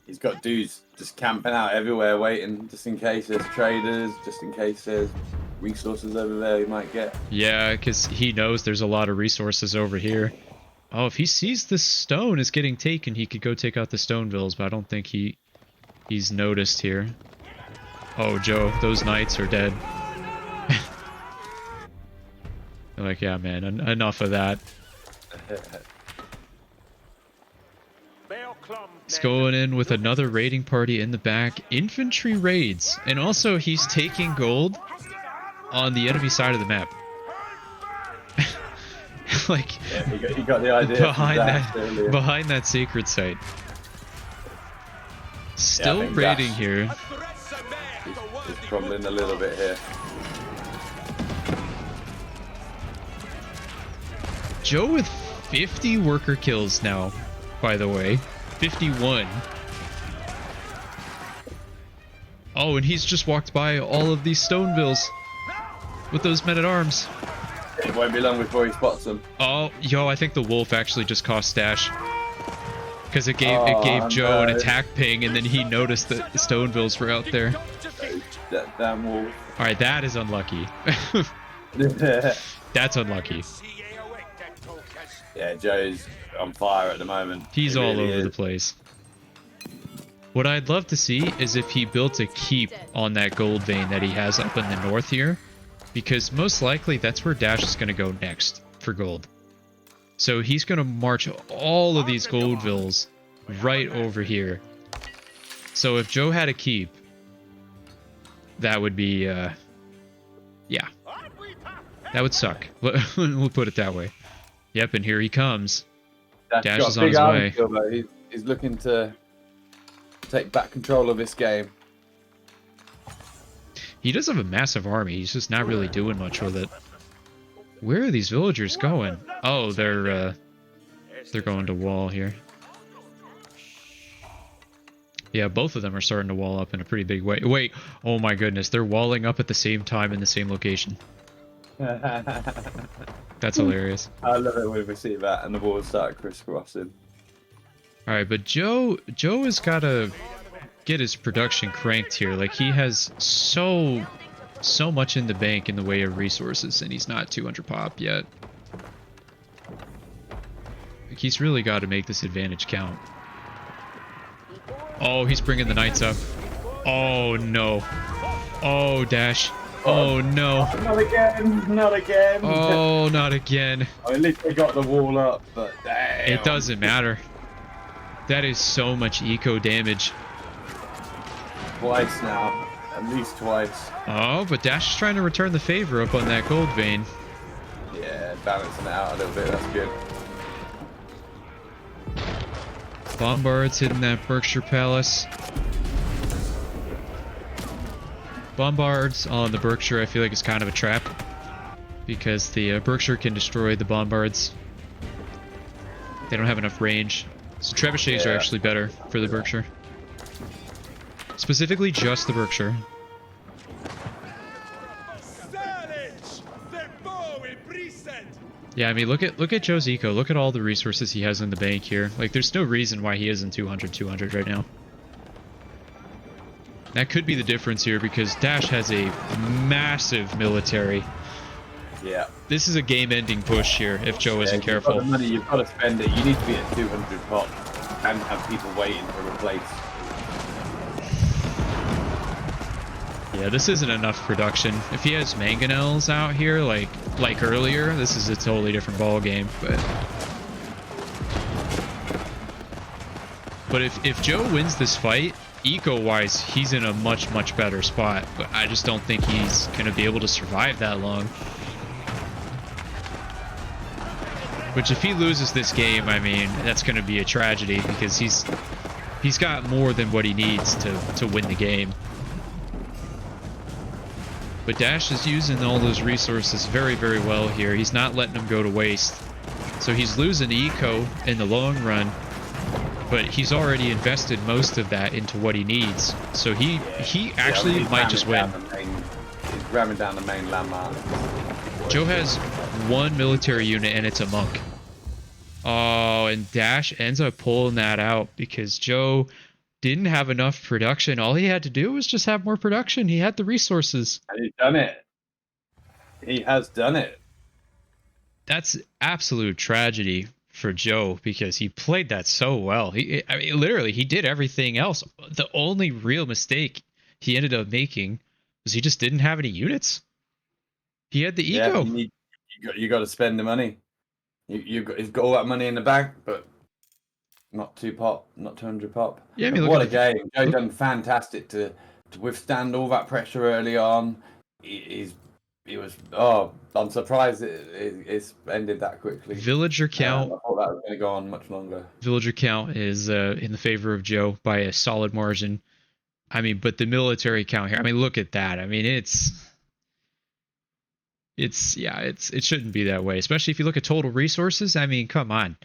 He's got dudes just camping out everywhere, waiting, just in case there's traders, just in case there's resources over there he might get.
Yeah, because he knows there's a lot of resources over here. Oh, if he sees the stone is getting taken, he could go take out the Stonevilles, but I don't think he's noticed here. Oh, Joe, those knights are dead. They're like, yeah, man, enough of that. He's going in with another raiding party in the back. Infantry raids. And also, he's taking gold on the enemy side of the map. Like,
yeah, you got the idea
behind that sacred site. Still
yeah,
raiding here.
He's crumbling a little bit here.
Joe with 50 worker kills now, by the way. 51. Oh, and he's just walked by all of these Stonevilles with those men-at-arms.
It won't be long before he spots them.
Oh, yo, I think the wolf actually just cost Dash. Because it gave Joe an attack ping, and then he noticed that the Stonevilles were out there.
That damn wolf.
Alright, that is unlucky. That's unlucky.
Yeah, Joe's on fire at the moment.
He's all
really
over the place. What I'd love to see is if he built a keep on that gold vein that he has up in the north here. Because most likely that's where Dash is going to go next for gold. So he's going to march all of these Goldvilles right over here. So if Joe had a keep, that would be, yeah. That would suck. We'll put it that way. Yep, and here he comes. Dash is on his way.
Though. He's looking to take back control of this game.
He does have a massive army. He's just not really doing much with it. Where are these villagers going? Oh, they're going to wall here. Yeah, both of them are starting to wall up in a pretty big way. Wait, oh my goodness, they're walling up at the same time in the same location. That's hilarious.
I love it when we see that and the walls start crisscrossing.
All right, but Joe has got to get his production cranked here. Like, he has so much in the bank in the way of resources, and he's not 200 pop yet. Like, he's really got to make this advantage count. Oh, he's bringing the knights up. Oh no. Oh, Dash. Oh no.
Not again. Not again.
Oh, not again.
Oh, at least they got the wall up, but damn.
It doesn't matter. That is so much eco damage.
Twice now. At least twice.
Oh, but Dash is trying to return the favor up on that gold vein.
Yeah, balancing it out a little bit. That's good.
Bombards hitting that Berkshire Palace. Bombards on the Berkshire, I feel like it's kind of a trap. Because the Berkshire can destroy the Bombards. They don't have enough range. So trebuchets are actually better for the Berkshire. Specifically just the Berkshire. Yeah, I mean, look at Joe's eco. Look at all the resources he has in the bank here. Like, there's no reason why he isn't 200 right now. That could be the difference here because Dash has a massive military.
Yeah.
This is a game-ending push here if Joe isn't careful.
You've got the money, you've got to spend it. You need to be at 200 pop and have people waiting to replace.
Yeah, this isn't enough production. If he has mangonels out here, like earlier, this is a totally different ball game. But if Joe wins this fight, eco-wise, he's in a much better spot. But I just don't think he's gonna be able to survive that long. Which, if he loses this game, I mean, that's gonna be a tragedy because he's got more than what he needs to win the game. But Dash is using all those resources very well here. He's not letting them go to waste. So he's losing eco in the long run, but he's already invested most of that into what he needs. So he actually might just win.
He's ramming down the main landmark.
Joe has one military unit and it's a monk. Oh, and Dash ends up pulling that out because Joe didn't have enough production. All he had to do was just have more production. He had the resources.
And he's done it. He has done it.
That's absolute tragedy for Joe because he played that so well. I mean, literally, he did everything else. The only real mistake he ended up making was he just didn't have any units. He had the ego.
Yeah, you got to spend the money. You've got all that money in the bank, but not 200 pop.
Yeah, I mean,
But what a game! Joe done fantastic to withstand all that pressure early on. He was. Oh, I'm surprised it's ended that quickly.
Villager count.
I thought that was going to go on much longer.
Villager count is in the favor of Joe by a solid margin. I mean, but the military count here. I mean, look at that. I mean, it shouldn't be that way, especially if you look at total resources. I mean, come on.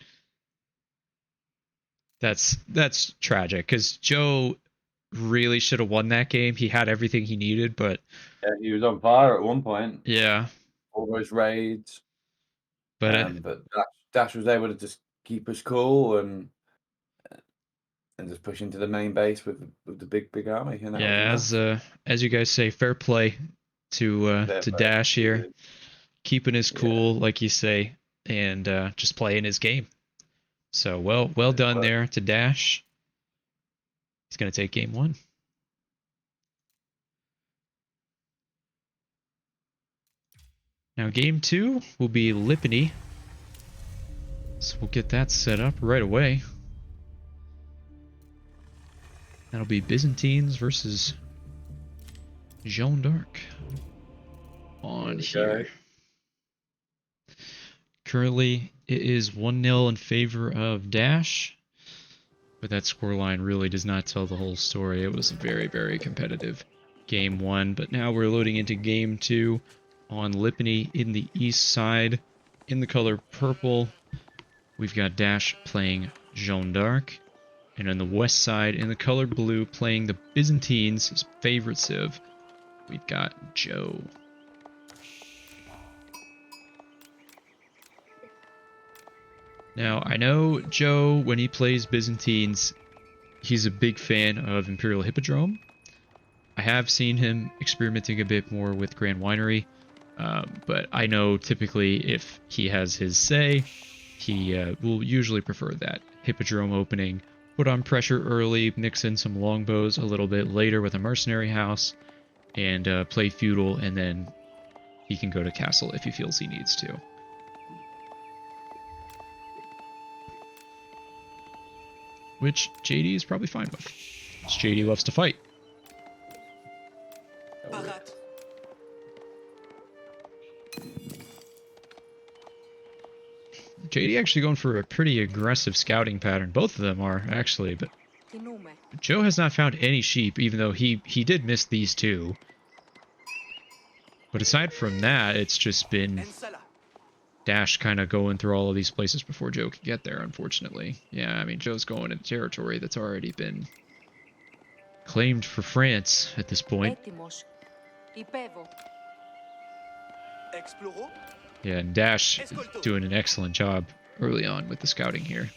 That's tragic because Joe really should have won that game. He had everything he needed, but
yeah, he was on fire at one point.
Yeah,
all those raids.
But
Dash was able to just keep us cool and just push into the main base with the big army. And
as you guys say, fair play to Dash here, keeping his cool, like you say, and just playing his game. So well done there to Dash. He's gonna take game 1. Now game 2 will be Lipany. So we'll get that set up right away. That'll be Byzantines versus Jeanne d'Arc on here. Currently, it is 1-0 in favor of Dash, but that scoreline really does not tell the whole story. It was a very, very competitive game 1, but now we're loading into game 2 on Lipany in the east side. In the color purple, we've got Dash playing Jeanne d'Arc. And on the west side, in the color blue, playing the Byzantines, his favorite civ, we've got Joe. Now, I know Joe, when he plays Byzantines, he's a big fan of Imperial Hippodrome. I have seen him experimenting a bit more with Grand Winery, but I know typically if he has his say, he will usually prefer that Hippodrome opening. Put on pressure early, mix in some longbows a little bit later with a mercenary house, and play feudal, and then he can go to castle if he feels he needs to. Which JD is probably fine with. JD loves to fight. JD actually going for a pretty aggressive scouting pattern. Both of them are, actually, but Joe has not found any sheep, even though he did miss these 2. But aside from that, it's just been Dash kind of going through all of these places before Joe can get there, unfortunately. Yeah, I mean, Joe's going into territory that's already been claimed for France at this point. Yeah, and Dash is doing an excellent job early on with the scouting here.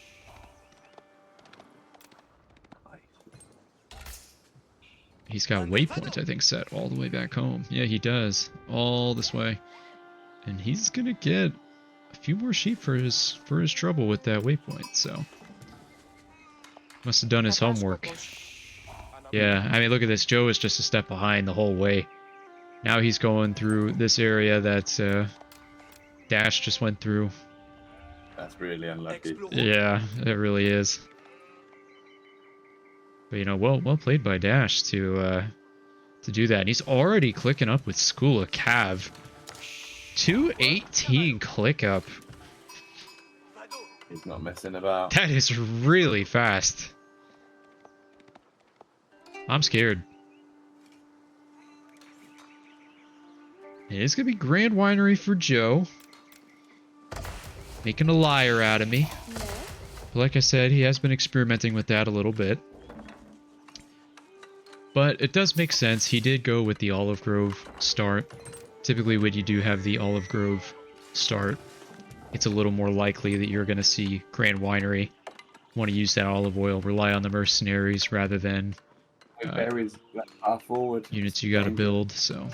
He's got waypoints, I think, set all the way back home. Yeah, he does. All this way. And he's going to get a few more sheep for his trouble with that waypoint, so. Must have done his homework. Yeah, I mean, look at this. Joe is just a step behind the whole way. Now he's going through this area that Dash just went through.
That's really unlucky.
Yeah, it really is. But, you know, well played by Dash to do that. And he's already clicking up with School of Cav. 218 click up.
He's not messing about.
That is really fast. I'm scared. It's going to be Grand Winery for Joe. Making a liar out of me. But like I said, he has been experimenting with that a little bit. But it does make sense. He did go with the Olive Grove start. Typically when you do have the Olive Grove start, it's a little more likely that you're going to see Grand Winery want to use that olive oil, rely on the mercenaries rather than units you got to build, so.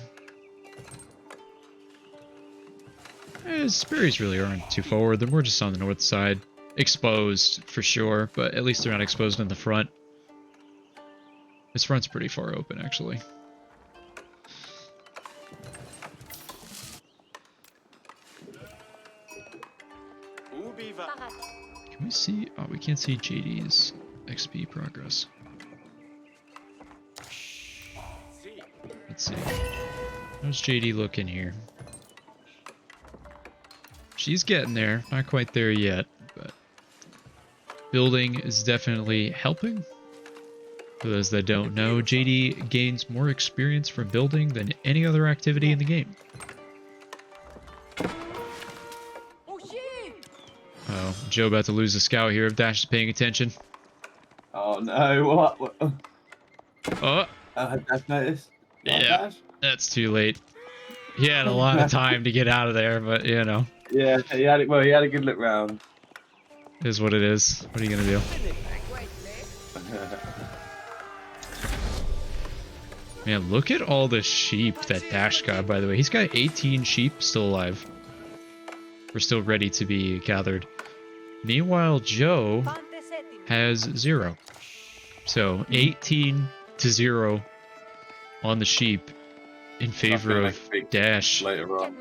His berries really aren't too forward. They're more just on the north side. exposed for sure, but at least they're not exposed in the front. This front's pretty far open, actually. Can we see? Oh, we can't see JD's XP progress. Let's see. How's JD looking here? She's getting there. Not quite there yet, but building is definitely helping. For those that don't know, JD gains more experience from building than any other activity in the game. Oh, Joe about to lose a scout here if Dash is paying attention.
Oh no, what?
Oh!
Dash noticed?
Yeah,
Dash?
that's too late. He had a lot of time to get out of there, but you know.
Yeah, he had it. Well, he had a good look round.
Is what it is. What are you gonna do? Man, look at all the sheep that Dash got, by the way. He's got 18 sheep still alive. We're still ready to be gathered. Meanwhile, Joe has 0. So 18 to 0 on the sheep in favor of Dash.
Later on.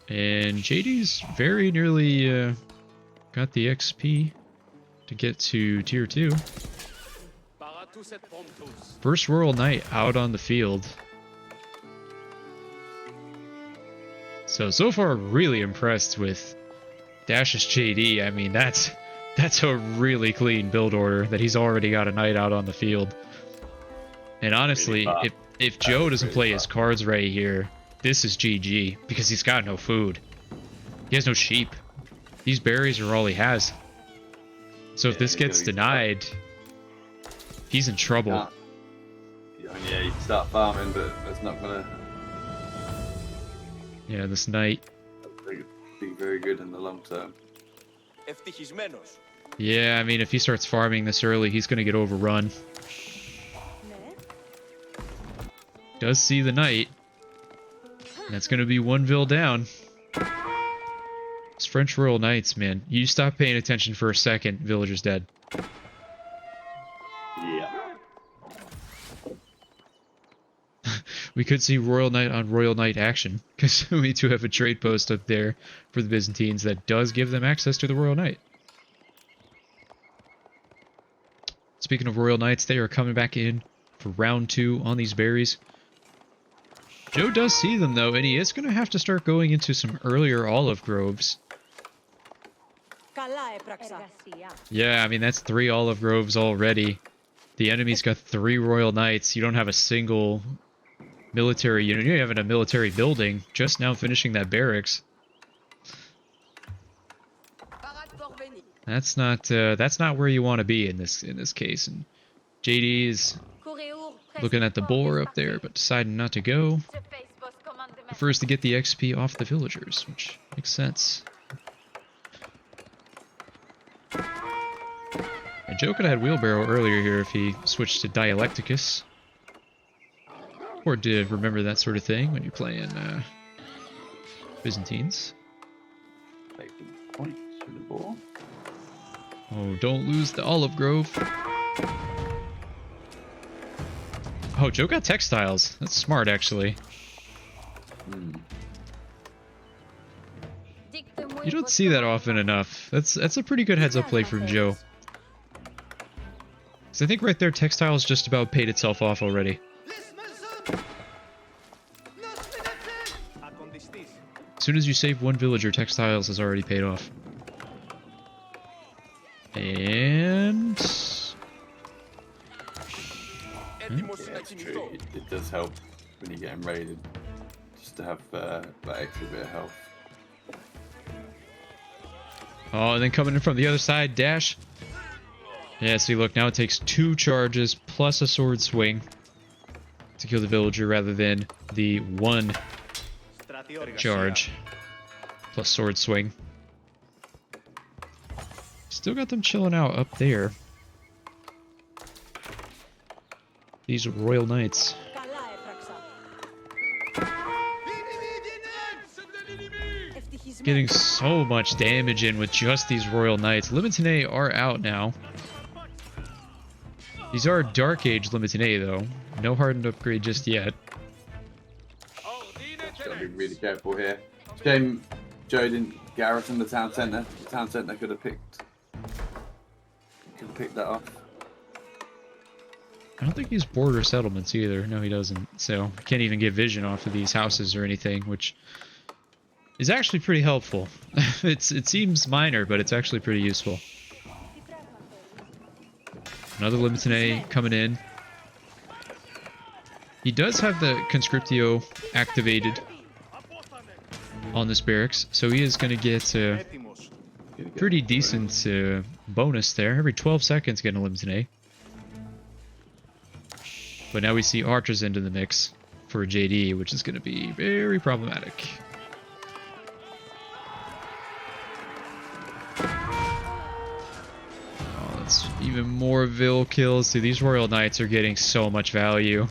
And JD's very nearly got the XP to get to tier 2. First Royal Knight out on the field. So far really impressed with Dash's JD. I mean, that's a really clean build order that he's already got a knight out on the field. And honestly, if Joe doesn't play his cards right here, this is GG, because he's got no food. He has no sheep. These berries are all he has. So if this gets denied, he's in trouble.
Yeah, you can start farming, but that's not gonna...
Yeah, this knight.
Be very good in the long term.
Yeah, I mean, if he starts farming this early, he's gonna get overrun. Does see the knight. That's gonna be 1 vil down. It's French Royal Knights, man. You stop paying attention for a second, villager's dead.
Yeah.
We could see Royal Knight on Royal Knight action, because we do have a trade post up there for the Byzantines that does give them access to the Royal Knight. Speaking of Royal Knights, they are coming back in for round 2 on these berries. Joe does see them though, and he is going to have to start going into some earlier olive groves. Yeah, I mean, that's 3 olive groves already. The enemy's got 3 Royal Knights. You don't have a single military unit. You're having a military building, just now finishing that barracks. That's not where you want to be in this case. And JD is looking at the boar up there, but deciding not to go. Prefers to get the XP off the villagers, which makes sense. And Joe could have had wheelbarrow earlier here if he switched to Dialecticus. Or did remember that sort of thing when you're playing Byzantines.
Taking points for the ball.
Oh, don't lose the olive grove. Oh, Joe got textiles. That's smart, actually. You don't see that often enough. That's a pretty good heads-up play from Joe. So I think right there, textiles just about paid itself off already. As soon as you save 1 villager, textiles has already paid off. And...
Yeah, it's true. It does help when you're getting raided, just to have that extra bit of health.
Oh, and then coming in from the other side, Dash. Yeah, see, look, now it takes 2 charges plus a sword swing to kill the villager rather than the 1 charge plus sword swing. Still got them chilling out up there. These Royal Knights. Getting so much damage in with just these Royal Knights. Limited are out now. These are Dark Age Limited though. No hardened upgrade just yet.
Gotta be really careful here. Shame Joe didn't garrison the town centre. The town centre could have picked that off.
I don't think he's border settlements either. No, he doesn't. So he can't even get vision off of these houses or anything, which is actually pretty helpful. It seems minor, but it's actually pretty useful. Another Limited coming in. He does have the Conscriptio activated on this barracks, so he is going to get a pretty decent bonus there. Every 12 seconds getting a Limited. But now we see archers into the mix for JD, which is going to be very problematic. Oh, that's even more Vil kills. See, these Royal Knights are getting so much value.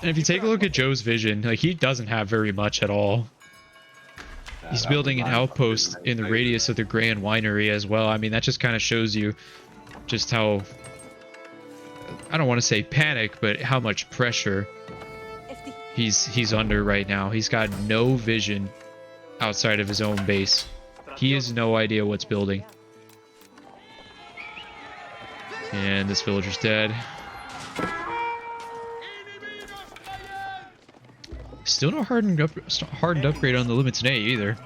And if you take a look at Joe's vision, like, he doesn't have very much at all. He's building an outpost in the radius of the Grand Winery as well. I mean, that just kind of shows you just how, I don't want to say panic, but how much pressure he's under right now. He's got no vision outside of his own base. He has no idea what's building. And this villager's dead. Still no hardened upgrade on the Limited either.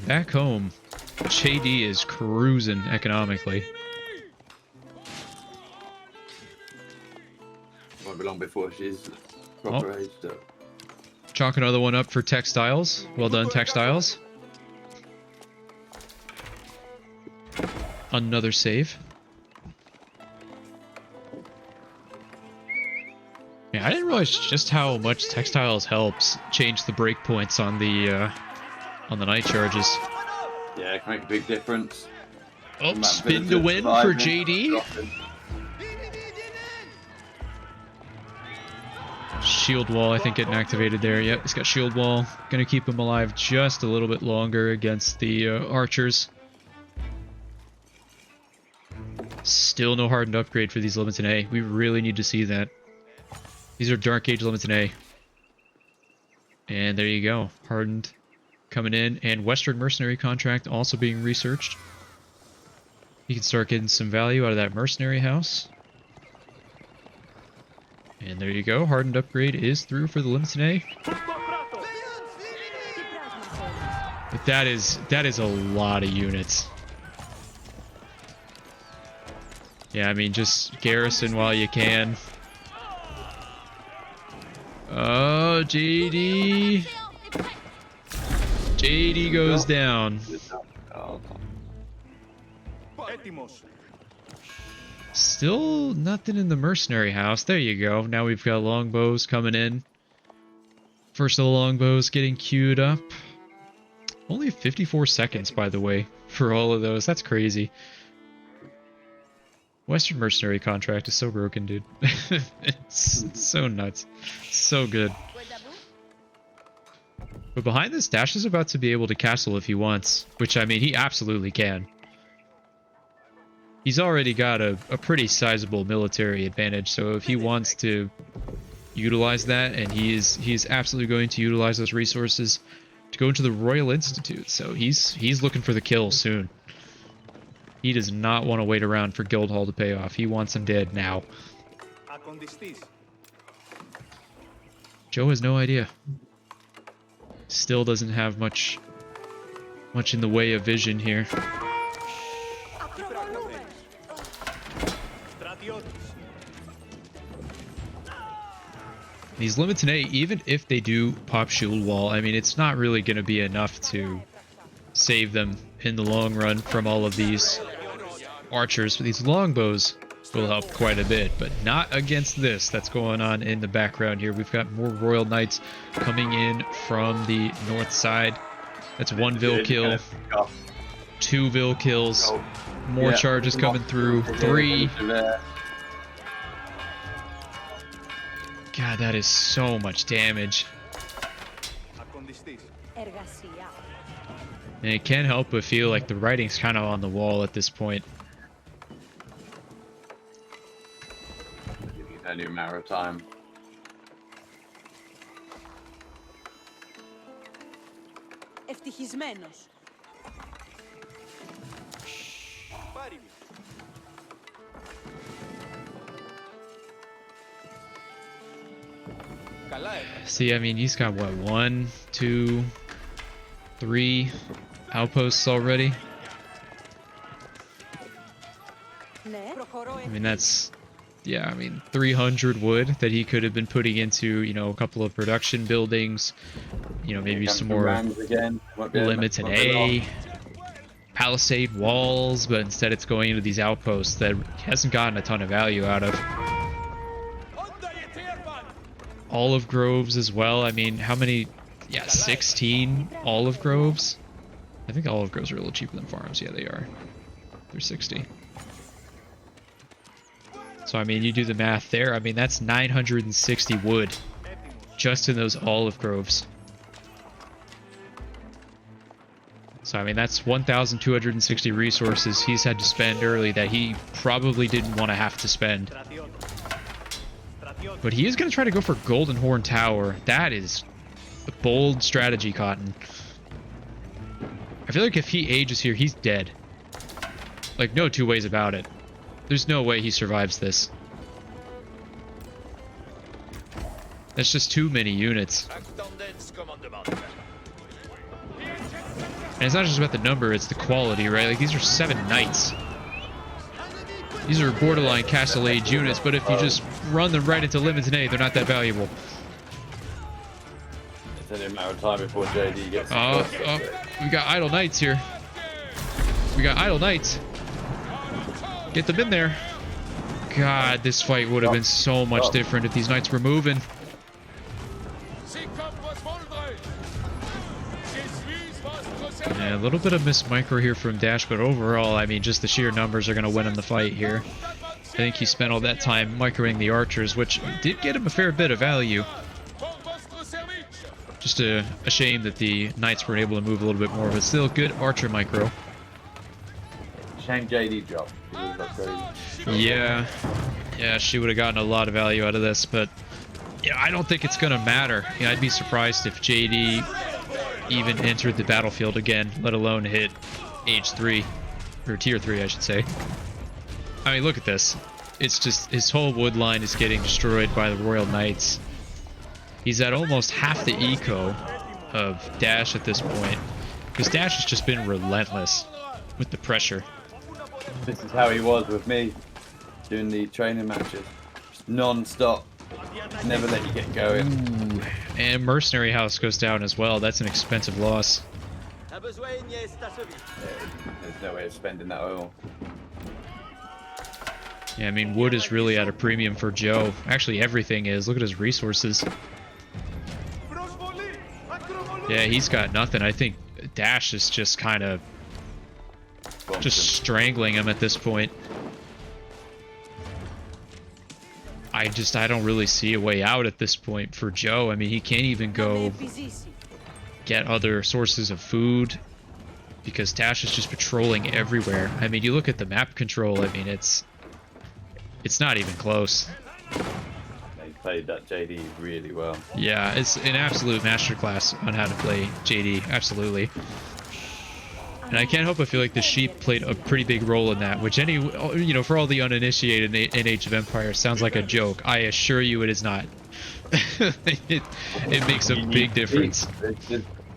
Back home, JD is cruising economically.
Won't be long before she's proper aged up.
Chalk another one up for textiles. Well done, textiles. Another save. Yeah, I didn't realize just how much textiles helps change the breakpoints on the night charges.
Yeah, it can make a big difference.
Oh, spin to win for JD. Shield wall, I think, getting activated there. Yep, he's got shield wall. Gonna keep him alive just a little bit longer against the archers. Still no hardened upgrade for these Limited. We really need to see that. These are Dark Age Limited. And there you go. Hardened coming in. And Western Mercenary contract also being researched. You can start getting some value out of that mercenary house. And there you go. Hardened upgrade is through for the Limited. But that is a lot of units. Yeah, I mean, just garrison while you can. Oh, JD. JD goes down. Still nothing in the mercenary house. There you go. Now we've got longbows coming in. First of the longbows getting queued up. Only 54 seconds, by the way, for all of those. That's crazy. Western Mercenary contract is so broken, dude. It's so nuts. So good. But behind this, Dash is about to be able to castle if he wants. Which, I mean, he absolutely can. He's already got a pretty sizable military advantage, so if he wants to utilize that, and he's absolutely going to utilize those resources to go into the Royal Institute. So he's looking for the kill soon. He does not want to wait around for Guildhall to pay off. He wants him dead now. Joe has no idea. Still doesn't have much in the way of vision here. These Limited, even if they do pop shield wall, I mean, it's not really going to be enough to save them in the long run from all of these archers. But these longbows will help quite a bit, but not against this that's going on in the background here. We've got more Royal Knights coming in from the north side. That's one Vil kill. 2 Vil kills.
Oh,
More
yeah,
charges
come on.
coming through. 3. God, that is so much damage. And it can't help but feel like the writing's kind of on the wall at this point.
It's only a matter of time.
Ευτυχισμένος.
See, I mean, he's got what, 1, 2, 3 outposts already. I mean, that's, yeah, I mean, 300 wood that he could have been putting into, you know, a couple of production buildings, you know, maybe some more limited A, palisade walls, but instead it's going into these outposts that he hasn't gotten a ton of value out of. Olive groves as well. I mean, how many? Yeah, 16 olive groves. I think olive groves are a little cheaper than farms. Yeah, they are. They're 60. So, I mean, you do the math there. I mean, that's 960 wood just in those olive groves. So, I mean, that's 1,260 resources he's had to spend early that he probably didn't want to have to spend. But he is going to try to go for Golden Horn Tower. That is a bold strategy, Cotton. I feel like if he ages here, he's dead. Like, no two ways about it. There's no way he survives this. That's just too many units. And it's not just about the number, it's the quality, right? Like, these are 7 knights. These are borderline castle age units, but if you just run them right into limited A, they're not that valuable.
It's only a matter of time before JD gets.
We got idle knights here. We got idle knights. Get them in there. God, this fight would have been so much different if these knights were moving. Yeah, a little bit of missed micro here from Dash, but overall, I mean, just the sheer numbers are going to win him the fight here. I think he spent all that time microing the archers, which did get him a fair bit of value. Just a shame that the knights weren't able to move a little bit more, but still good archer micro.
Shame JD dropped.
Yeah, she would have gotten a lot of value out of this, but yeah, I don't think it's going to matter. You know, I'd be surprised if JD even entered the battlefield again, let alone hit age 3, or tier 3, I should say. I mean, look at this. It's just, his whole wood line is getting destroyed by the Royal Knights. He's at almost half the eco of Dash at this point, because Dash has just been relentless with the pressure.
This is how he was with me doing the training matches. Just non-stop. Never let you get going.
Ooh. And Mercenary House goes down as well. That's an expensive loss.
There's no way of spending that oil.
Yeah, I mean, wood is really at a premium for Joe. Actually, everything is. Look at his resources. Yeah, he's got nothing. I think Dash is just kind of just strangling him at this point. I don't really see a way out at this point for Joe. I mean, he can't even go get other sources of food because Dash is just patrolling everywhere. I mean, you look at the map control, I mean, it's not even close.
They played that JD really well.
Yeah, it's an absolute masterclass on how to play JD, absolutely. And I can't help but feel like the sheep played a pretty big role in that, which for all the uninitiated in Age of Empires sounds like a joke. I assure you it is not. it makes a big difference.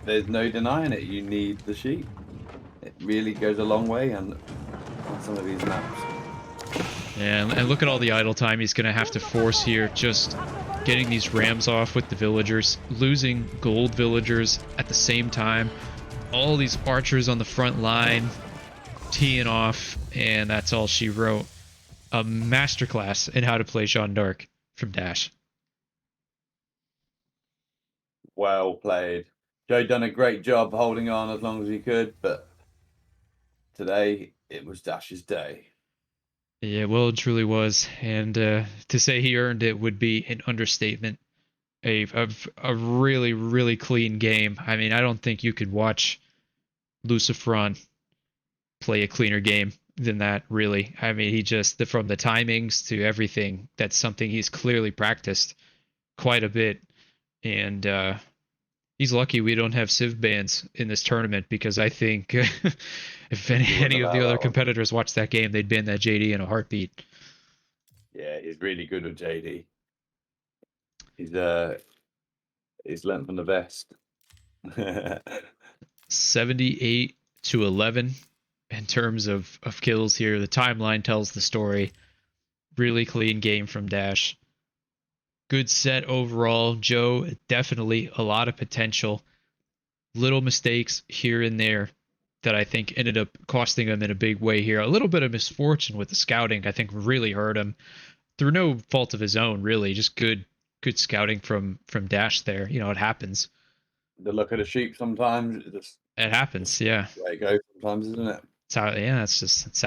There's no denying it. You need the sheep. It really goes a long way on some of these maps.
Yeah, and look at all the idle time he's going to have to force here, just getting these rams off with the villagers, losing gold villagers at the same time. All these archers on the front line, teeing off, and that's all she wrote. A masterclass in how to play Jeanne d'Arc from Dash.
Well played. Joe done a great job holding on as long as he could, but today it was Dash's day.
Yeah, well, it truly was. And to say he earned it would be an understatement. A really, really clean game. I mean, I don't think you could watch Lucifron play a cleaner game than that, really. I mean, he just, from the timings to everything, that's something he's clearly practiced quite a bit. And he's lucky we don't have Civ bans in this tournament, because I think if any of the other competitors watched that game, they'd ban that JD in a heartbeat.
Yeah, he's really good with JD. He's learned from the best.
78-11 in terms of kills here. The timeline tells the story. Really clean game from Dash. Good set overall. Joe, definitely a lot of potential. Little mistakes here and there that I think ended up costing him in a big way here. A little bit of misfortune with the scouting, I think, really hurt him through no fault of his own, really. Just good scouting from Dash there. You know, it happens.
The luck of the sheep sometimes.
It happens, yeah.
The way it goes sometimes, isn't it?
That's how it is. That's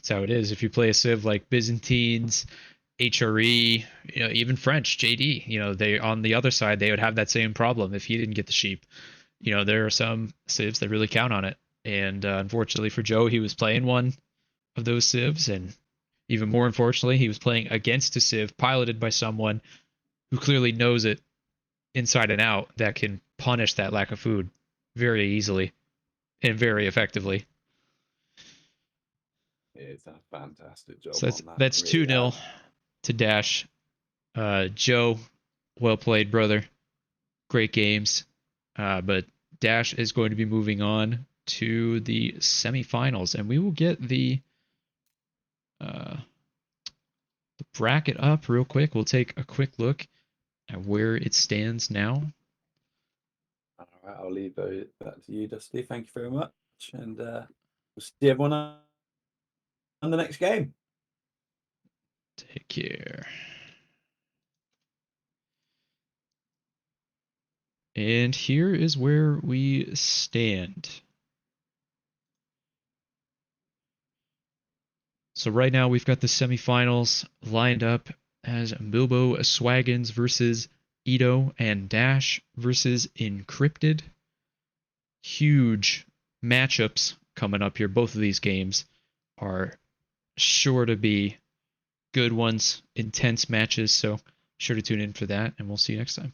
how it is. If you play a civ like Byzantines, HRE, you know, even French, JD, you know, they on the other side, they would have that same problem if he didn't get the sheep. You know, there are some civs that really count on it. And unfortunately for Joe, he was playing one of those civs. And even more unfortunately, he was playing against a civ piloted by someone who clearly knows it inside and out, that can punish that lack of food very easily and very effectively.
It's a fantastic job.
So that's 2-0 to Dash. Joe, well played, brother. Great games. But Dash is going to be moving on to the semifinals, and we will get the bracket up real quick. We'll take a quick look at where it stands now.
All right, I'll leave that to you, Dusty. Thank you very much, and we'll see everyone on the next game.
Take care. And here is where we stand. So right now we've got the semifinals lined up as Bilbo Swaggins versus Ito, and Dash versus Encrypted. Huge matchups coming up here. Both of these games are sure to be good ones, intense matches, so sure to tune in for that, and we'll see you next time.